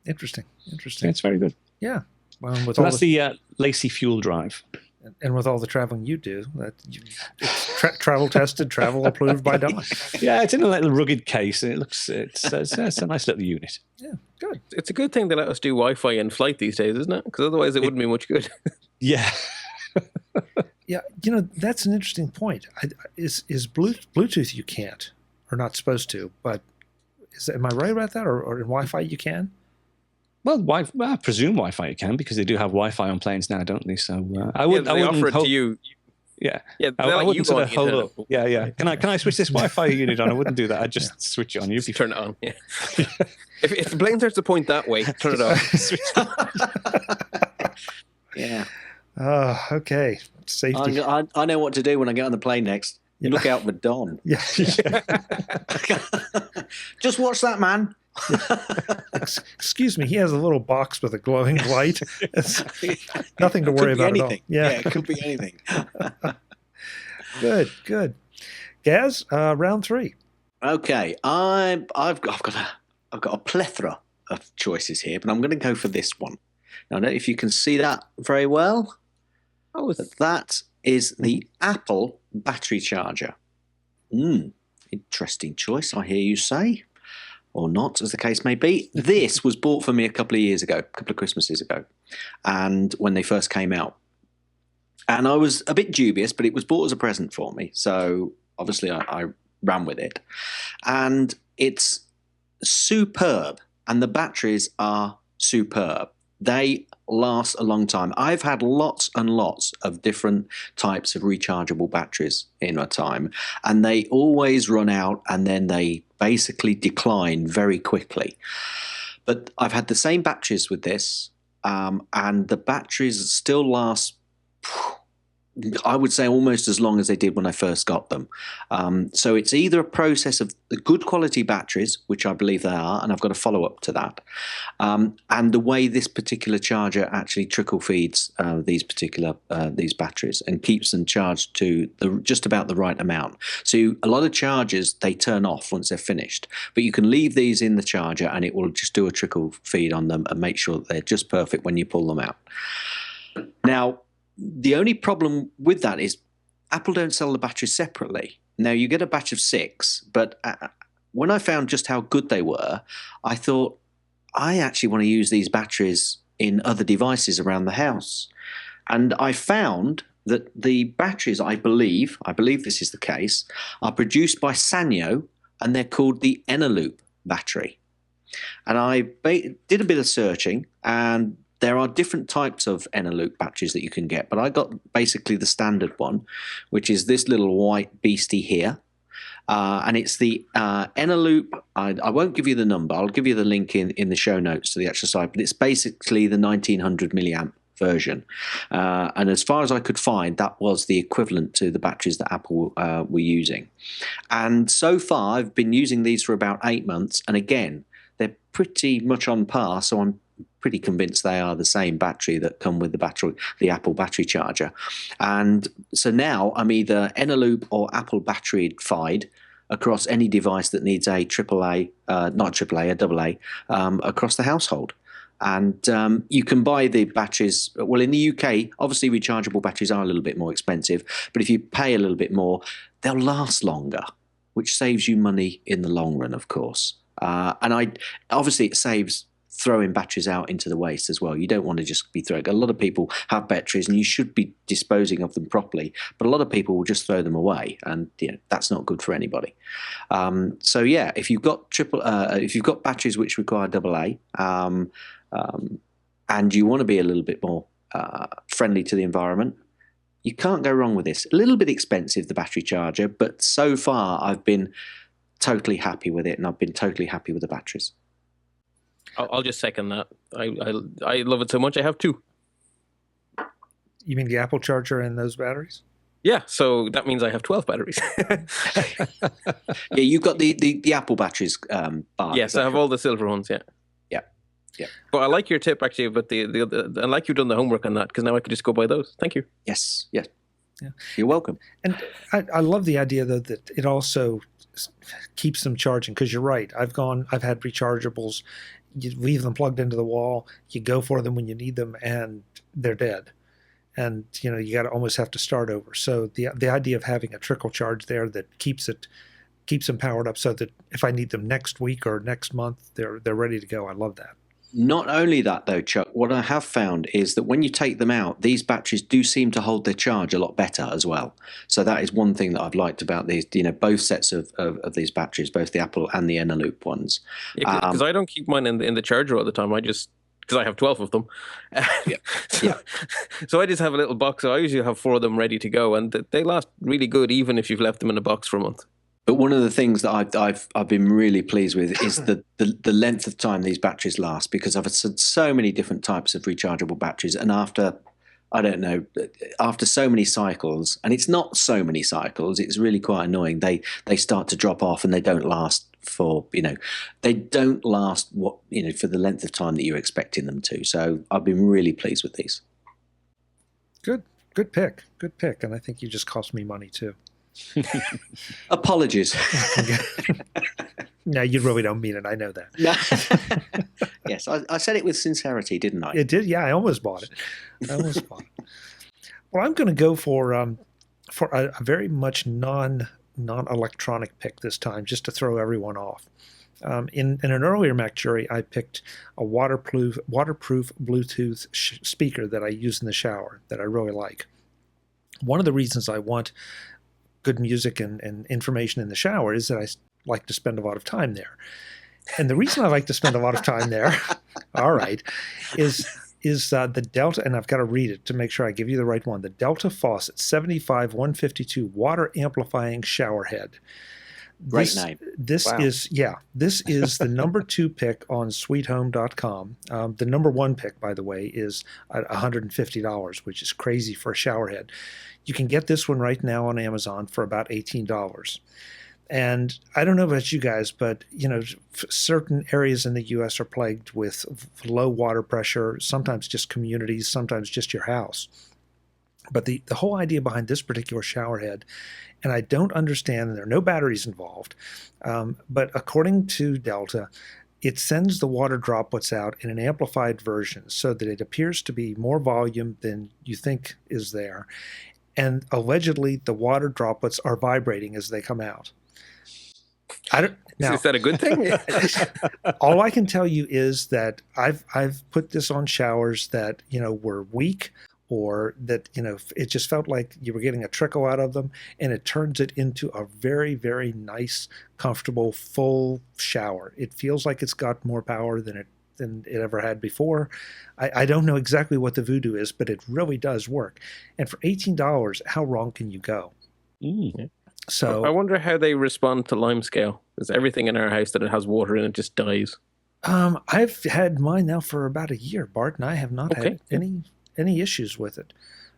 Interesting. Yeah, it's very good. Yeah. Well, so that's the Lacy Fuel Drive. And with all the traveling you do, it's travel tested, travel approved by Don. Yeah, it's in a little rugged case, and it's a nice little unit. Yeah, good. It's a good thing they let us do Wi-Fi in flight these days, isn't it? Because otherwise it wouldn't be much good. Yeah. Yeah, that's an interesting point. Is Bluetooth you can't, or not supposed to, but am I right about that? Or in Wi-Fi you can? Well, I presume Wi-Fi you can, because they do have Wi-Fi on planes now, don't they? So I wouldn't. They offer it to you. Yeah, I wouldn't sort of hold up. Yeah. Can I switch this Wi-Fi unit on? I wouldn't do that. I'd just switch it on. Just turn it on. Yeah. if the plane starts to point that way, turn it on. Yeah. Okay. Safety. I know what to do when I get on the plane next. You look out for Don. Yeah. Just watch that, man. Excuse me, he has a little box with a glowing light. It's nothing to worry about anything. at all. Yeah, it could be anything. Good. Gaz, round 3. Okay, I've got a plethora of choices here, but I'm going to go for this one. Now, I don't know if you can see that very well. Oh, But that is the Apple battery charger. Interesting choice, I hear you say. Or not, as the case may be. This was bought for me a couple of years ago, a couple of Christmases ago, and when they first came out. And I was a bit dubious, but it was bought as a present for me. So obviously I ran with it. And it's superb, and the batteries are superb. They last a long time. I've had lots and lots of different types of rechargeable batteries in my time, and they always run out and then they basically decline very quickly. But I've had the same batteries with this, and the batteries still last, I would say, almost as long as they did when I first got them. So it's either a process of the good quality batteries, which I believe they are, and I've got a follow-up to that, and the way this particular charger actually trickle feeds these batteries and keeps them charged to just about the right amount. So a lot of chargers, they turn off once they're finished, but you can leave these in the charger and it will just do a trickle feed on them and make sure that they're just perfect when you pull them out. Now, the only problem with that is Apple don't sell the batteries separately. Now, you get a batch of 6, but when I found just how good they were, I thought, I actually want to use these batteries in other devices around the house. And I found that the batteries, I believe this is the case, are produced by Sanyo, and they're called the Eneloop battery. And I did a bit of searching, and there are different types of Eneloop batteries that you can get, but I got basically the standard one, which is this little white beastie here. And it's the Eneloop. I won't give you the number. I'll give you the link in the show notes to the actual site, but it's basically the 1900 milliamp version. And as far as I could find, that was the equivalent to the batteries that Apple were using. And so far, I've been using these for about 8 months. And again, they're pretty much on par. So I'm pretty convinced they are the same battery that come with the Apple battery charger. And so now I'm either Eneloop or Apple battery-fied across any device that needs a AA across the household. And you can buy the batteries. Well, in the UK, obviously rechargeable batteries are a little bit more expensive, but if you pay a little bit more, they'll last longer, which saves you money in the long run, of course. And obviously it saves throwing batteries out into the waste as well. You don't want to just be throwing. A lot of people have batteries and you should be disposing of them properly, but a lot of people will just throw them away, and that's not good for anybody. So yeah, if you've got batteries which require AA, and you want to be a little bit more friendly to the environment, you can't go wrong with this. A little bit expensive, the battery charger, but so far I've been totally happy with it, and I've been totally happy with the batteries. I'll just second that. I love it so much. I have 2. You mean the Apple charger and those batteries? Yeah, so that means I have 12 batteries. Yeah, you've got the Apple batteries. Bart, yes, I have all the silver ones. Yeah. Yeah. But I like your tip actually about the I like you've done the homework on that, because now I could just go buy those. Thank you. Yes. Yeah. You're welcome. And I love the idea though that it also keeps them charging, because you're right. I've had rechargeables. You leave them plugged into the wall. You go for them when you need them, and they're dead. And you got to almost have to start over. So the idea of having a trickle charge there that keeps them powered up, so that if I need them next week or next month, they're ready to go. I love that. Not only that, though, Chuck, what I have found is that when you take them out, these batteries do seem to hold their charge a lot better as well. So that is one thing that I've liked about these, both sets of these batteries, both the Apple and the Eneloop ones. Because I don't keep mine in the charger all the time. Because I have 12 of them. So I just have a little box. So I usually have 4 of them ready to go, and they last really good, even if you've left them in a box for a month. But one of the things that I've been really pleased with is the length of time these batteries last, because I've had so many different types of rechargeable batteries, and after so many cycles, and it's not so many cycles, it's really quite annoying. They start to drop off, and they don't last for they don't last for the length of time that you're expecting them to. So I've been really pleased with these. Good pick, and I think you just cost me money too. Apologies. No, you really don't mean it. I know that. Yes, I said it with sincerity, didn't I? It did. Yeah, I almost bought it. Well, I'm going to go for a very much non-electronic pick this time, just to throw everyone off. In an earlier MacJury, I picked a waterproof Bluetooth speaker that I use in the shower that I really like. One of the reasons I want good music and information in the shower is that I like to spend a lot of time there. And the reason I like to spend a lot of time there, all right, is the Delta, and I've got to read it to make sure I give you the right one, the Delta Faucet 75152 water amplifying shower head. Great name. This is the number 2 pick on sweethome.com. The number 1 pick, by the way, is $150, which is crazy for a shower head. You can get this one right now on Amazon for about $18. And I don't know about you guys, but certain areas in the U.S. are plagued with low water pressure, sometimes just communities, sometimes just your house. But the whole idea behind this particular shower head, and I don't understand, and there are no batteries involved, but according to Delta, it sends the water droplets out in an amplified version so that it appears to be more volume than you think is there. And allegedly, the water droplets are vibrating as they come out. Is that a good thing? All I can tell you is that I've put this on showers that were weak, or that it just felt like you were getting a trickle out of them, and it turns it into a very, very nice, comfortable, full shower. It feels like it's got more power than it ever had before. I don't know exactly what the voodoo is, but it really does work. And for $18, how wrong can you go? Mm. So I wonder how they respond to limescale. Because everything in our house that it has water in it just dies. I've had mine now for about a year, Bart, and I have not had any issues with it.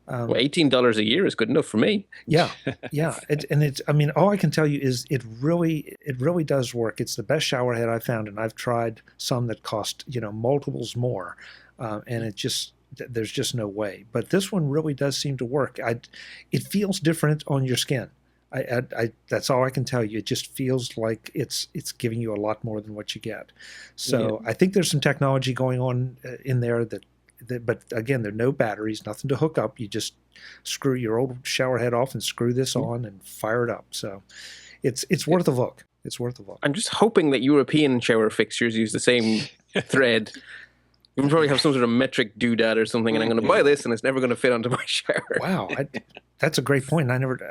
Well, $18 a year is good enough for me. Yeah. I mean, all I can tell you is it really does work. It's the best shower head I've found, and I've tried some that cost multiples more, and there's just no way. But this one really does seem to work. It feels different on your skin. I that's all I can tell you. It just feels like it's giving you a lot more than what you get. So I think there's some technology going on in there that, but again, there are no batteries, nothing to hook up. You just screw your old shower head off and screw this on and fire it up. So it's worth a look. It's worth a look. I'm just hoping that European shower fixtures use the same thread. You can probably have some sort of metric doodad or something, and I'm going to buy this, and it's never going to fit onto my shower. Wow, that's a great point. I don't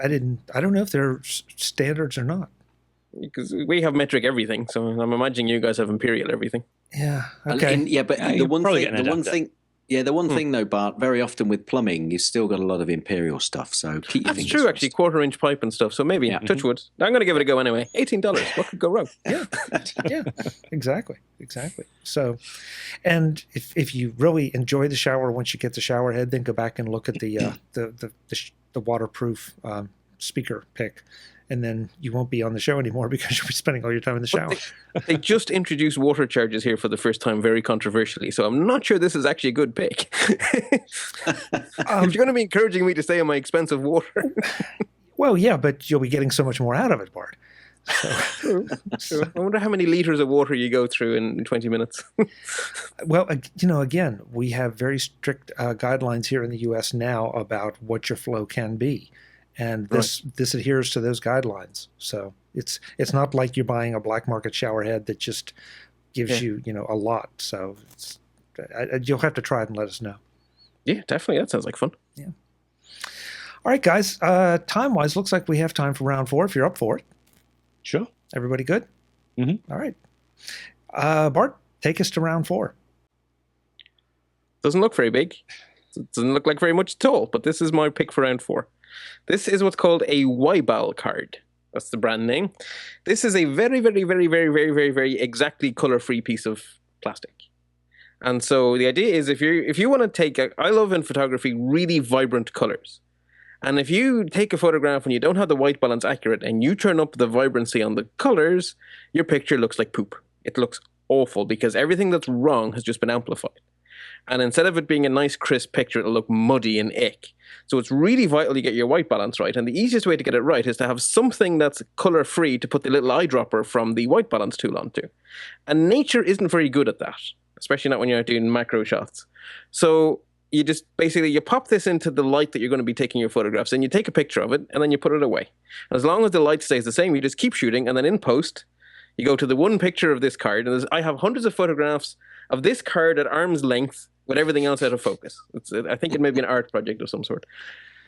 know if they're standards or not. Because we have metric everything, so I'm imagining you guys have imperial everything. Yeah. Okay. But the one thing though, Bart, very often with plumbing, you've still got a lot of imperial stuff. So keep your That's true, actually, 1/4-inch pipe and stuff. So maybe touch wood. I'm going to give it a go anyway. $18. What could go wrong? Yeah. Exactly. So, and if you really enjoy the shower once you get the shower head, then go back and look at the waterproof speaker pick. And then you won't be on the show anymore because you'll be spending all your time in the shower. They just introduced water charges here for the first time, very controversially. So I'm not sure this is actually a good pick. If you're going to be encouraging me to stay on my expensive water. Well, yeah, but you'll be getting so much more out of it, Bart. So. I wonder how many liters of water you go through in 20 minutes. Well, again, we have very strict guidelines here in the U.S. now about what your flow can be. And this adheres to those guidelines. So it's not like you're buying a black market shower head that just gives you a lot. So you'll have to try it and let us know. Yeah, definitely. That sounds like fun. Yeah. All right, guys. Time-wise, looks like we have time for round 4 if you're up for it. Sure. Everybody good? Mm-hmm. All right. Bart, take us to round 4. Doesn't look very big. Doesn't look like very much at all, but this is my pick for round 4. This is what's called a Weibel card. That's the brand name. This is a very, very, very, very, very, very, very exactly color-free piece of plastic. And so the idea is if you want to take I love in photography really vibrant colors. And if you take a photograph and you don't have the white balance accurate and you turn up the vibrancy on the colors, your picture looks like poop. It looks awful because everything that's wrong has just been amplified. And instead of it being a nice crisp picture, it'll look muddy and ick. So it's really vital you get your white balance right. And the easiest way to get it right is to have something that's color free to put the little eyedropper from the white balance tool onto. And nature isn't very good at that, especially not when you're doing macro shots. So you just basically, you pop this into the light that you're going to be taking your photographs and you take a picture of it and then you put it away. And as long as the light stays the same, you just keep shooting, and then in post, you go to the one picture of this card. And I have hundreds of photographs of this card at arm's length with everything else out of focus. I think it may be an art project of some sort.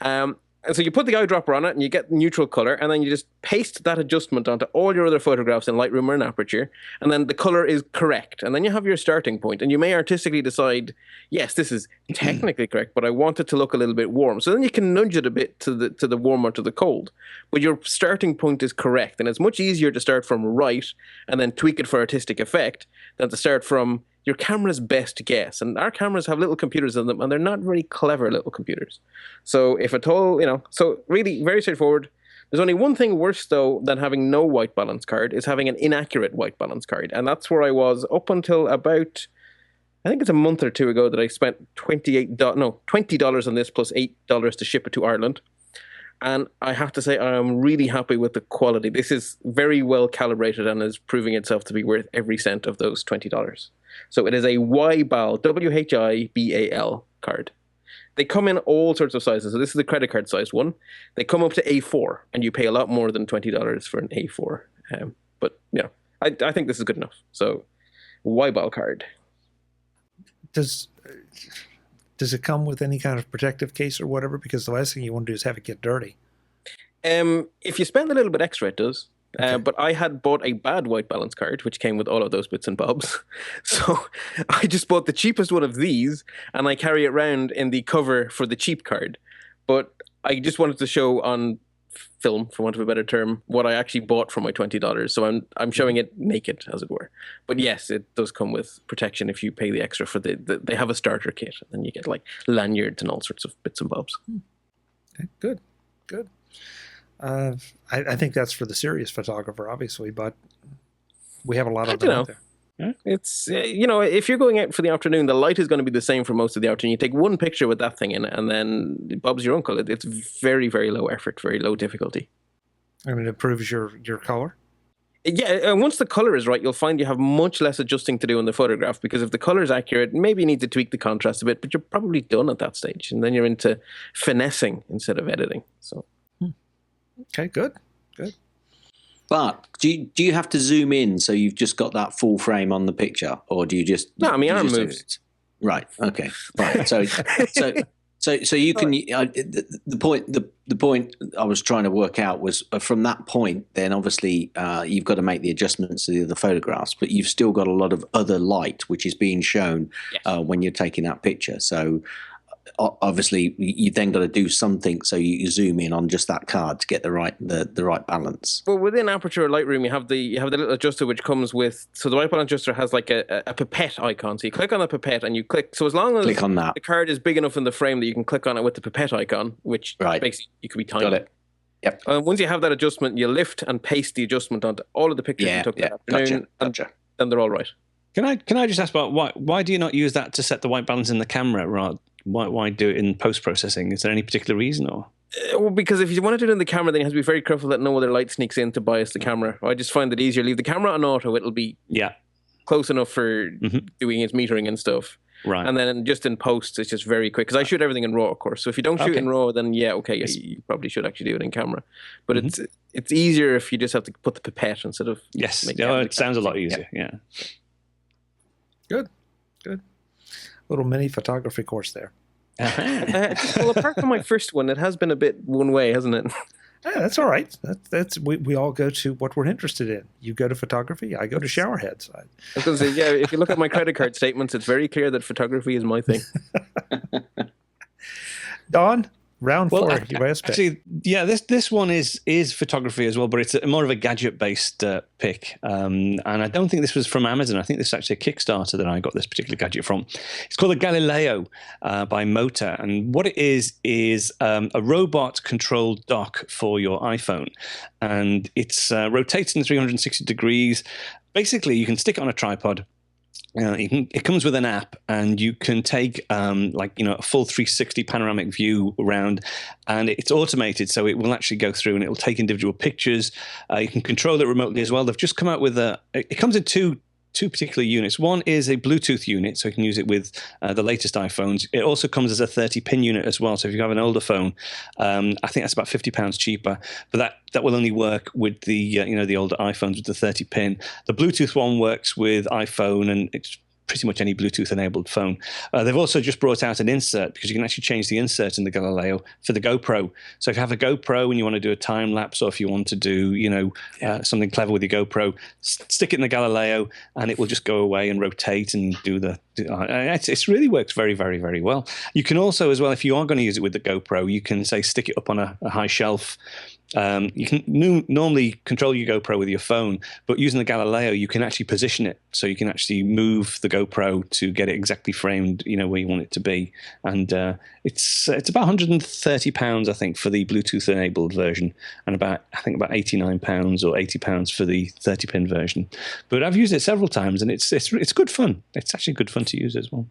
And so you put the eyedropper on it and you get neutral color, and then you just paste that adjustment onto all your other photographs in Lightroom or in Aperture, and then the color is correct. And then you have your starting point, and you may artistically decide, yes, this is technically correct, but I want it to look a little bit warm. So then you can nudge it a bit to the warm or to the cold. But your starting point is correct, and it's much easier to start from right and then tweak it for artistic effect than to start from your camera's best guess. And our cameras have little computers in them, and they're not very clever little computers. So if at all, so really very straightforward. There's only one thing worse, though, than having no white balance card, is having an inaccurate white balance card. And that's where I was up until about, I think it's a month or two ago, that I spent $20 on this plus $8 to ship it to Ireland. And I have to say, I am really happy with the quality. This is very well calibrated and is proving itself to be worth every cent of those $20. So it is a WHIBAL, WHIBAL card. They come in all sorts of sizes. So this is the credit card sized one. They come up to A4, and you pay a lot more than $20 for an A4. But I think this is good enough. So WHIBAL card. Does it come with any kind of protective case or whatever? Because the last thing you want to do is have it get dirty. If you spend a little bit extra, it does. Okay. But I had bought a bad white balance card, which came with all of those bits and bobs. So I just bought the cheapest one of these, and I carry it around in the cover for the cheap card. But I just wanted to show on film, for want of a better term, what I actually bought for my $20. So I'm showing it naked, as it were. But yes, it does come with protection if you pay the extra for they have a starter kit, and then you get like lanyards and all sorts of bits and bobs. Okay, good. I think that's for the serious photographer, obviously, but we have a lot of them out there. It's, if you're going out for the afternoon, the light is going to be the same for most of the afternoon. You take one picture with that thing in it, and then Bob's your uncle. It's very, very low effort, very low difficulty. I mean, it improves your color? Yeah, and once the color is right, you'll find you have much less adjusting to do in the photograph, because if the color is accurate, maybe you need to tweak the contrast a bit, but you're probably done at that stage. And then you're into finessing instead of editing. So. Okay, good. But do you have to zoom in so you've just got that full frame on the picture, or do you just? No, my arm moves. Right. Okay. Right. So you can. The point I was trying to work out was from that point. Then obviously you've got to make the adjustments to the other photographs, but you've still got a lot of other light which is being shown when you're taking that picture. So. Obviously, you then got to do something so you zoom in on just that card to get the right balance. Well, within Aperture or Lightroom, you have the little adjuster which comes with. So the white balance adjuster has like a pipette icon. So you click on the pipette and you click. So as long as click on that, the card is big enough in the frame that you can click on it with the pipette icon, which basically you could be tiny. Got it. Yep. Once you have that adjustment, you lift and paste the adjustment onto all of the pictures you took that afternoon. Gotcha. And they're all right. Can I just ask about why do you not use that to set the white balance in the camera? Why do it in post-processing? Is there any particular reason, or? Well, because if you want to do it in the camera, then you have to be very careful that no other light sneaks in to bias the camera. I just find it easier. Leave the camera on auto. It'll be close enough for doing its metering and stuff. Right. And then just in post, it's just very quick. Because I shoot everything in RAW, of course. So if you don't shoot in RAW, then you probably should actually do it in camera. But it's easier if you just have to put the pipette instead of... Yes. It sounds a lot easier. Yeah. Good. Little mini photography course there. Well, apart from my first one, it has been a bit one way, hasn't it? Yeah, that's all right. That's we all go to what we're interested in. You go to photography, I go to showerheads. I was going to say, if you look at my credit card statements, it's very clear that photography is my thing. Don, round 4. Actually, this one is photography as well, but it's more of a gadget-based pick. And I don't think this was from Amazon. I think this is actually a Kickstarter that I got this particular gadget from. It's called the Galileo by Motor. And what it is a robot-controlled dock for your iPhone. And it's rotating 360 degrees. Basically, you can stick it on a tripod. It comes with an app, and you can take a full 360 panoramic view around, and it's automated, so it will actually go through and it will take individual pictures. You can control it remotely as well. They've just come out with it comes in two particular units. One is a Bluetooth unit, so you can use it with the latest iPhones. It also comes as a 30-pin unit as well. So if you have an older phone, I think that's about £50 cheaper. But that will only work with the the older iPhones with the 30-pin. The Bluetooth one works with iPhone, and it's pretty much any Bluetooth-enabled phone. They've also just brought out an insert, because you can actually change the insert in the Galileo for the GoPro. So if you have a GoPro and you want to do a time lapse, or if you want to do something clever with your GoPro, stick it in the Galileo, and it will just go away and rotate and do the. It really works very, very, very well. You can also, as well, if you are going to use it with the GoPro, you can say stick it up on a high shelf. You can normally control your GoPro with your phone, but using the Galileo, you can actually position it, so you can actually move the GoPro to get it exactly framed, where you want it to be. And it's about £130, I think, for the Bluetooth-enabled version, and about £89 or £80 for the 30-pin version. But I've used it several times, and it's good fun. It's actually good fun to use as well.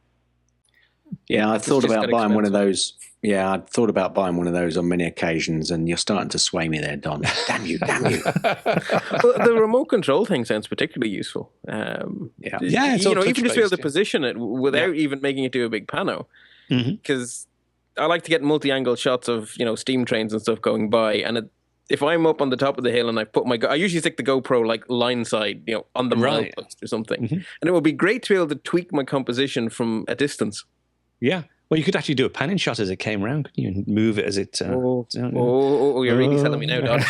Yeah, I thought about buying one of those. Yeah, I'd thought about buying one of those on many occasions, and you're starting to sway me there, Don. Damn you, damn you. Well, the remote control thing sounds particularly useful. Yeah, it's all even just be able to touch-based, position it without even making it do a big pano. Because I like to get multi-angle shots of steam trains and stuff going by, and if I'm up on the top of the hill and I put I usually stick the GoPro like line side, on the milepost or something, and it would be great to be able to tweak my composition from a distance. Yeah. Well, you could actually do a panning shot as it came around, couldn't you? And move it as it. You're really selling me now, Don.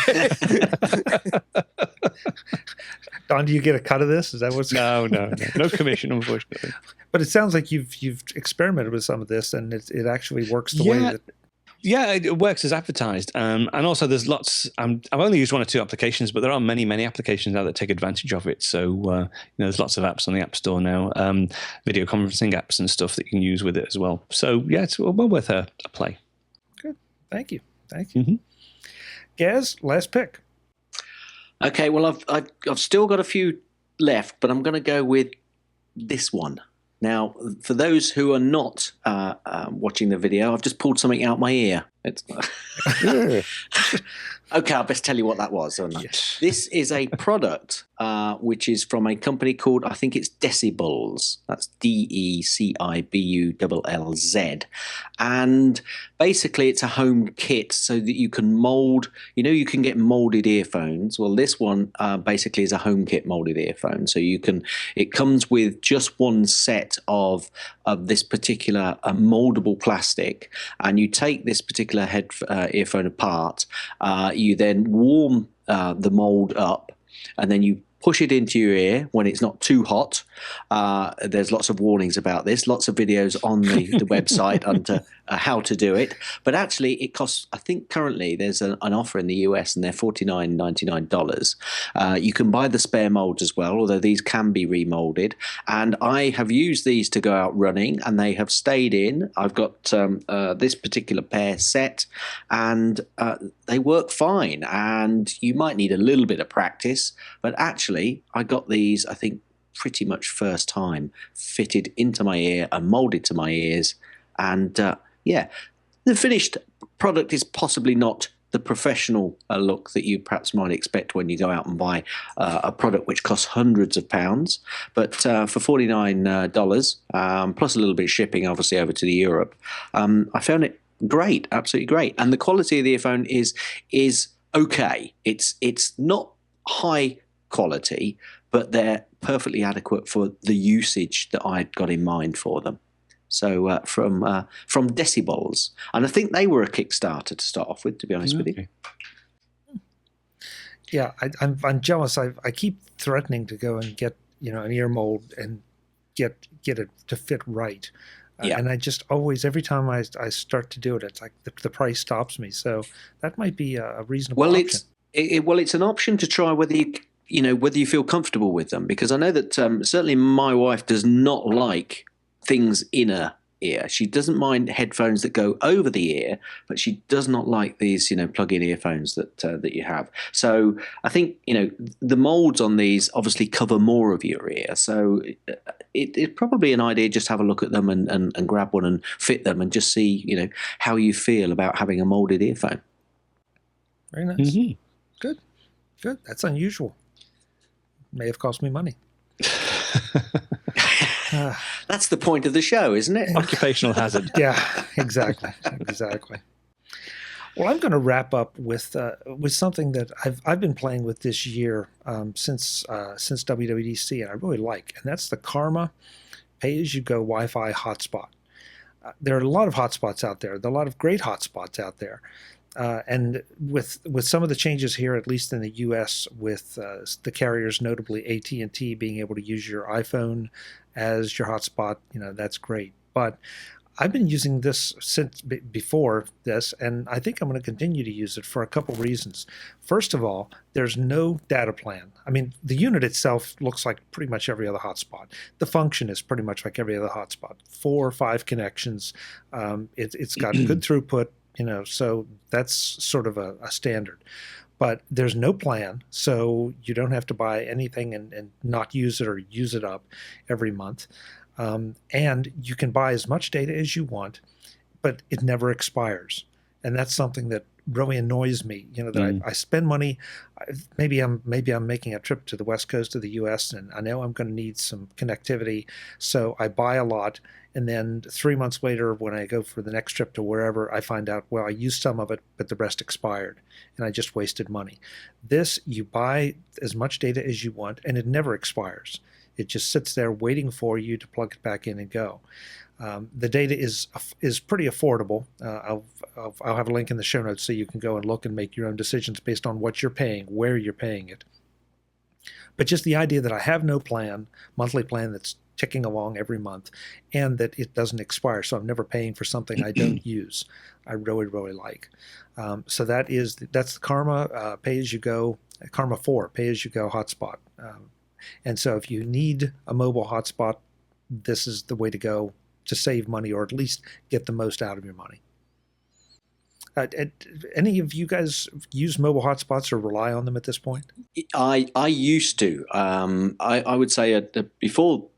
Don, do you get a cut of this? Is that what's No commission, unfortunately. But it sounds like you've experimented with some of this, and it actually works the way that. Yeah, it works as advertised. And also there's lots, I've only used one or two applications, but there are many, many applications now that take advantage of it. So, there's lots of apps on the App Store now, video conferencing apps and stuff that you can use with it as well. So, yeah, it's well worth a play. Good. Thank you. Gaz, last pick. Okay, well, I've still got a few left, but I'm going to go with this one. Now, for those who are not watching the video, I've just pulled something out my ear. Okay, I'll best tell you what that was. Yes. This is a product which is from a company called, I think it's Decibels. That's DECIBULLZ. And basically it's a home kit so that you can mold, you can get molded earphones. Well, this one basically is a home kit molded earphone. So it comes with just one set of this particular moldable plastic, and you take this particular earphone apart. You then warm the mold up, and then you push it into your ear when it's not too hot. There's lots of warnings about this, lots of videos on the website on how to do it. But actually, it costs, I think currently there's an offer in the US, and they're $49.99. You can buy the spare molds as well, although these can be remolded. And I have used these to go out running, and they have stayed in. I've got this particular pair set, and they work fine. And you might need a little bit of practice, but actually, I got these, I think, pretty much first time, fitted into my ear and molded to my ears. And the finished product is possibly not the professional look that you perhaps might expect when you go out and buy a product which costs hundreds of pounds. But for $49, plus a little bit of shipping, obviously, over to Europe, I found it great, absolutely great. And the quality of the earphone is okay. It's not high quality, but they're perfectly adequate for the usage that I'd got in mind for them. So from Decibels, and I think they were a Kickstarter to start off with, to be honest with you. Yeah, I'm jealous. I keep threatening to go and get an ear mold and get it to fit right. And I just always, every time I start to do it, it's like the price stops me. So that might be a reasonable option. It's an option to try whether you feel comfortable with them, because I know that certainly my wife does not like things in her ear. She doesn't mind headphones that go over the ear, but she does not like these, plug-in earphones that you have. So I think, the molds on these obviously cover more of your ear. So it's probably an idea just to have a look at them and grab one and fit them and just see, how you feel about having a molded earphone. Very nice. Good. That's unusual. May have cost me money. That's the point of the show, isn't it? Occupational hazard. Yeah, exactly. Well, I'm going to wrap up with something that I've been playing with this year since WWDC, and I really like, and that's the Karma pay-as-you-go Wi-Fi hotspot. There are a lot of hotspots out there. There are a lot of great hotspots out there. And with some of the changes here, at least in the U.S., with the carriers, notably AT&T, being able to use your iPhone as your hotspot, that's great. But I've been using this since before this, and I think I'm going to continue to use it for a couple reasons. First of all, there's no data plan. I mean, the unit itself looks like pretty much every other hotspot. The function is pretty much like every other hotspot. 4 or 5 connections. It's got good throughput. So that's sort of a standard. But there's no plan, so you don't have to buy anything and not use it or use it up every month. And you can buy as much data as you want, but it never expires. And that's something that really annoys me, that I spend money. Maybe I'm making a trip to the West Coast of the U.S., and I know I'm going to need some connectivity, so I buy a lot. And then 3 months later, when I go for the next trip to wherever, I find out, well, I used some of it, but the rest expired, and I just wasted money. This, you buy as much data as you want, and it never expires. It just sits there waiting for you to plug it back in and go. The data is pretty affordable. I'll have a link in the show notes so you can go and look and make your own decisions based on what you're paying, where you're paying it. But just the idea that I have no monthly plan that's ticking along every month, and that it doesn't expire, so I'm never paying for something I don't use, I really, really like. So that's the Karma pay-as-you-go, Karma 4 pay-as-you-go hotspot. And so if you need a mobile hotspot, this is the way to go to save money, or at least get the most out of your money. Any of you guys use mobile hotspots or rely on them at this point? I used to. I would say before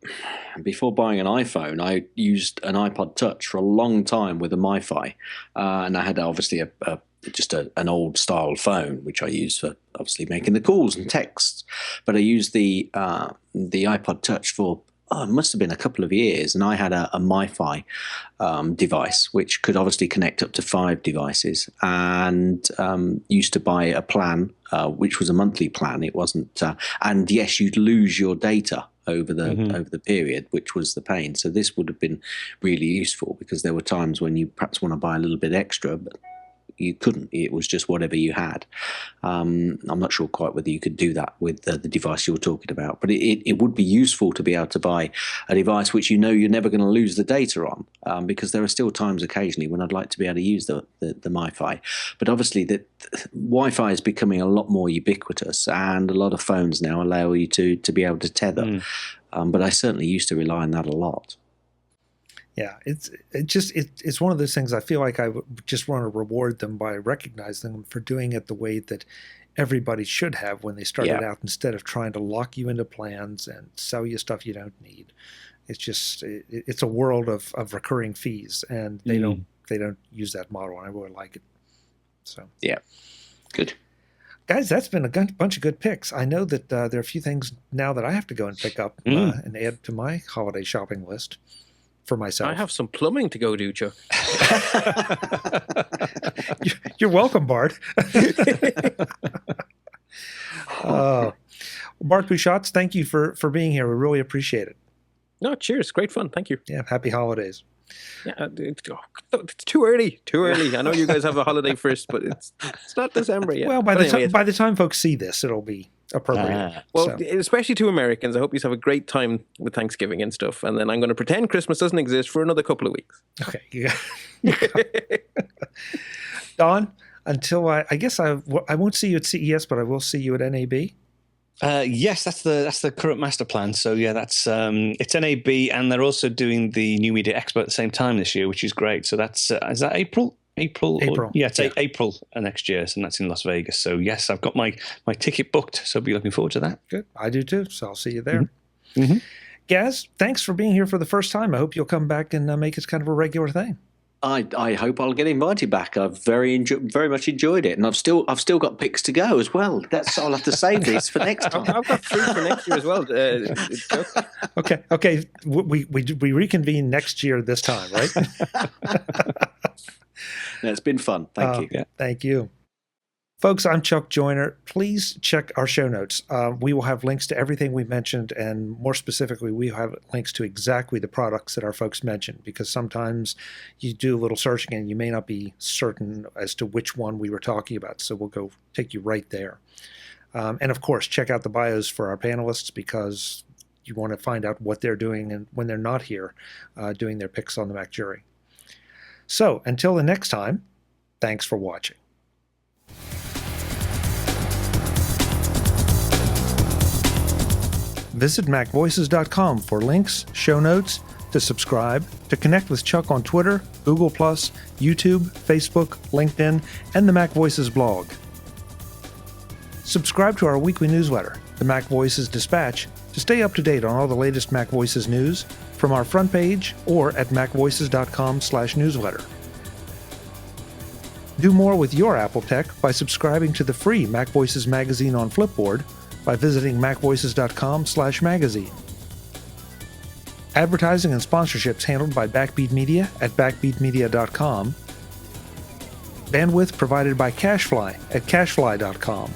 buying an iPhone, I used an iPod Touch for a long time with a MiFi, and I had obviously just an old style phone, which I used for obviously making the calls and texts. But I used the iPod Touch for it must have been a couple of years, and I had a MiFi device which could obviously connect up to 5 devices, and used to buy a plan which was a monthly plan. It wasn't, and yes, you'd lose your data over the period, which was the pain. So this would have been really useful, because there were times when you perhaps want to buy a little bit extra, but you couldn't. It was just whatever you had. I'm not sure quite whether you could do that with the device you're talking about, but it would be useful to be able to buy a device which you're never going to lose the data on, because there are still times occasionally when I'd like to be able to use the MiFi. But obviously the Wi-Fi is becoming a lot more ubiquitous, and a lot of phones now allow you to be able to tether. But I certainly used to rely on that a lot. Yeah, it's one of those things. I feel like I just want to reward them by recognizing them for doing it the way that everybody should have when they started out, instead of trying to lock you into plans and sell you stuff you don't need. It's just it's a world of recurring fees, and they don't use that model, and I really like it. So yeah, good. Guys, that's been a bunch of good picks. I know that there are a few things now that I have to go and pick up and add to my holiday shopping list for myself. I have some plumbing to go do, Chuck. You're welcome, Bart. Bartt Busschots, thank you for being here. We really appreciate it. No, cheers. Great fun. Thank you. Yeah, happy holidays. Yeah, it's too early. Too early. I know you guys have a holiday first, but it's not December yet. Well, by the time folks see this, it'll be appropriate. Especially to Americans, I hope you have a great time with Thanksgiving and stuff. And then I'm going to pretend Christmas doesn't exist for another couple of weeks. Okay. Yeah. Don, until I guess I won't see you at CES, but I will see you at NAB. Yes, that's the current master plan. So yeah, that's it's NAB, and they're also doing the New Media Expo at the same time this year, which is great. So that's is that April? April. It's April next year, and that's in Las Vegas. So yes, I've got my ticket booked, so I'll be looking forward to that. Good, I do too. So I'll see you there. Gaz, thanks for being here for the first time. I hope you'll come back and make it kind of a regular thing. I hope I'll get invited back. I've very much enjoyed it, and I've still got picks to go as well. I'll have to save this for next time. I've got 3 for next year as well. Okay. We reconvene next year this time, right? It's been fun. Thank you. Yeah. Thank you. Folks, I'm Chuck Joyner. Please check our show notes. We will have links to everything we mentioned, and more specifically, we have links to exactly the products that our folks mentioned, because sometimes you do a little searching and you may not be certain as to which one we were talking about. So we'll go take you right there. And of course, check out the bios for our panelists, because you want to find out what they're doing and when they're not here doing their picks on the Mac Jury. So until the next time, thanks for watching. Visit MacVoices.com for links, show notes, to subscribe, to connect with Chuck on Twitter, Google+, YouTube, Facebook, LinkedIn, and the MacVoices blog. Subscribe to our weekly newsletter, the MacVoices Dispatch, to stay up to date on all the latest MacVoices news from our front page or at MacVoices.com/newsletter. Do more with your Apple tech by subscribing to the free MacVoices magazine on Flipboard by visiting MacVoices.com/magazine. Advertising and sponsorships handled by Backbeat Media at backbeatmedia.com. Bandwidth provided by CacheFly at CacheFly.com.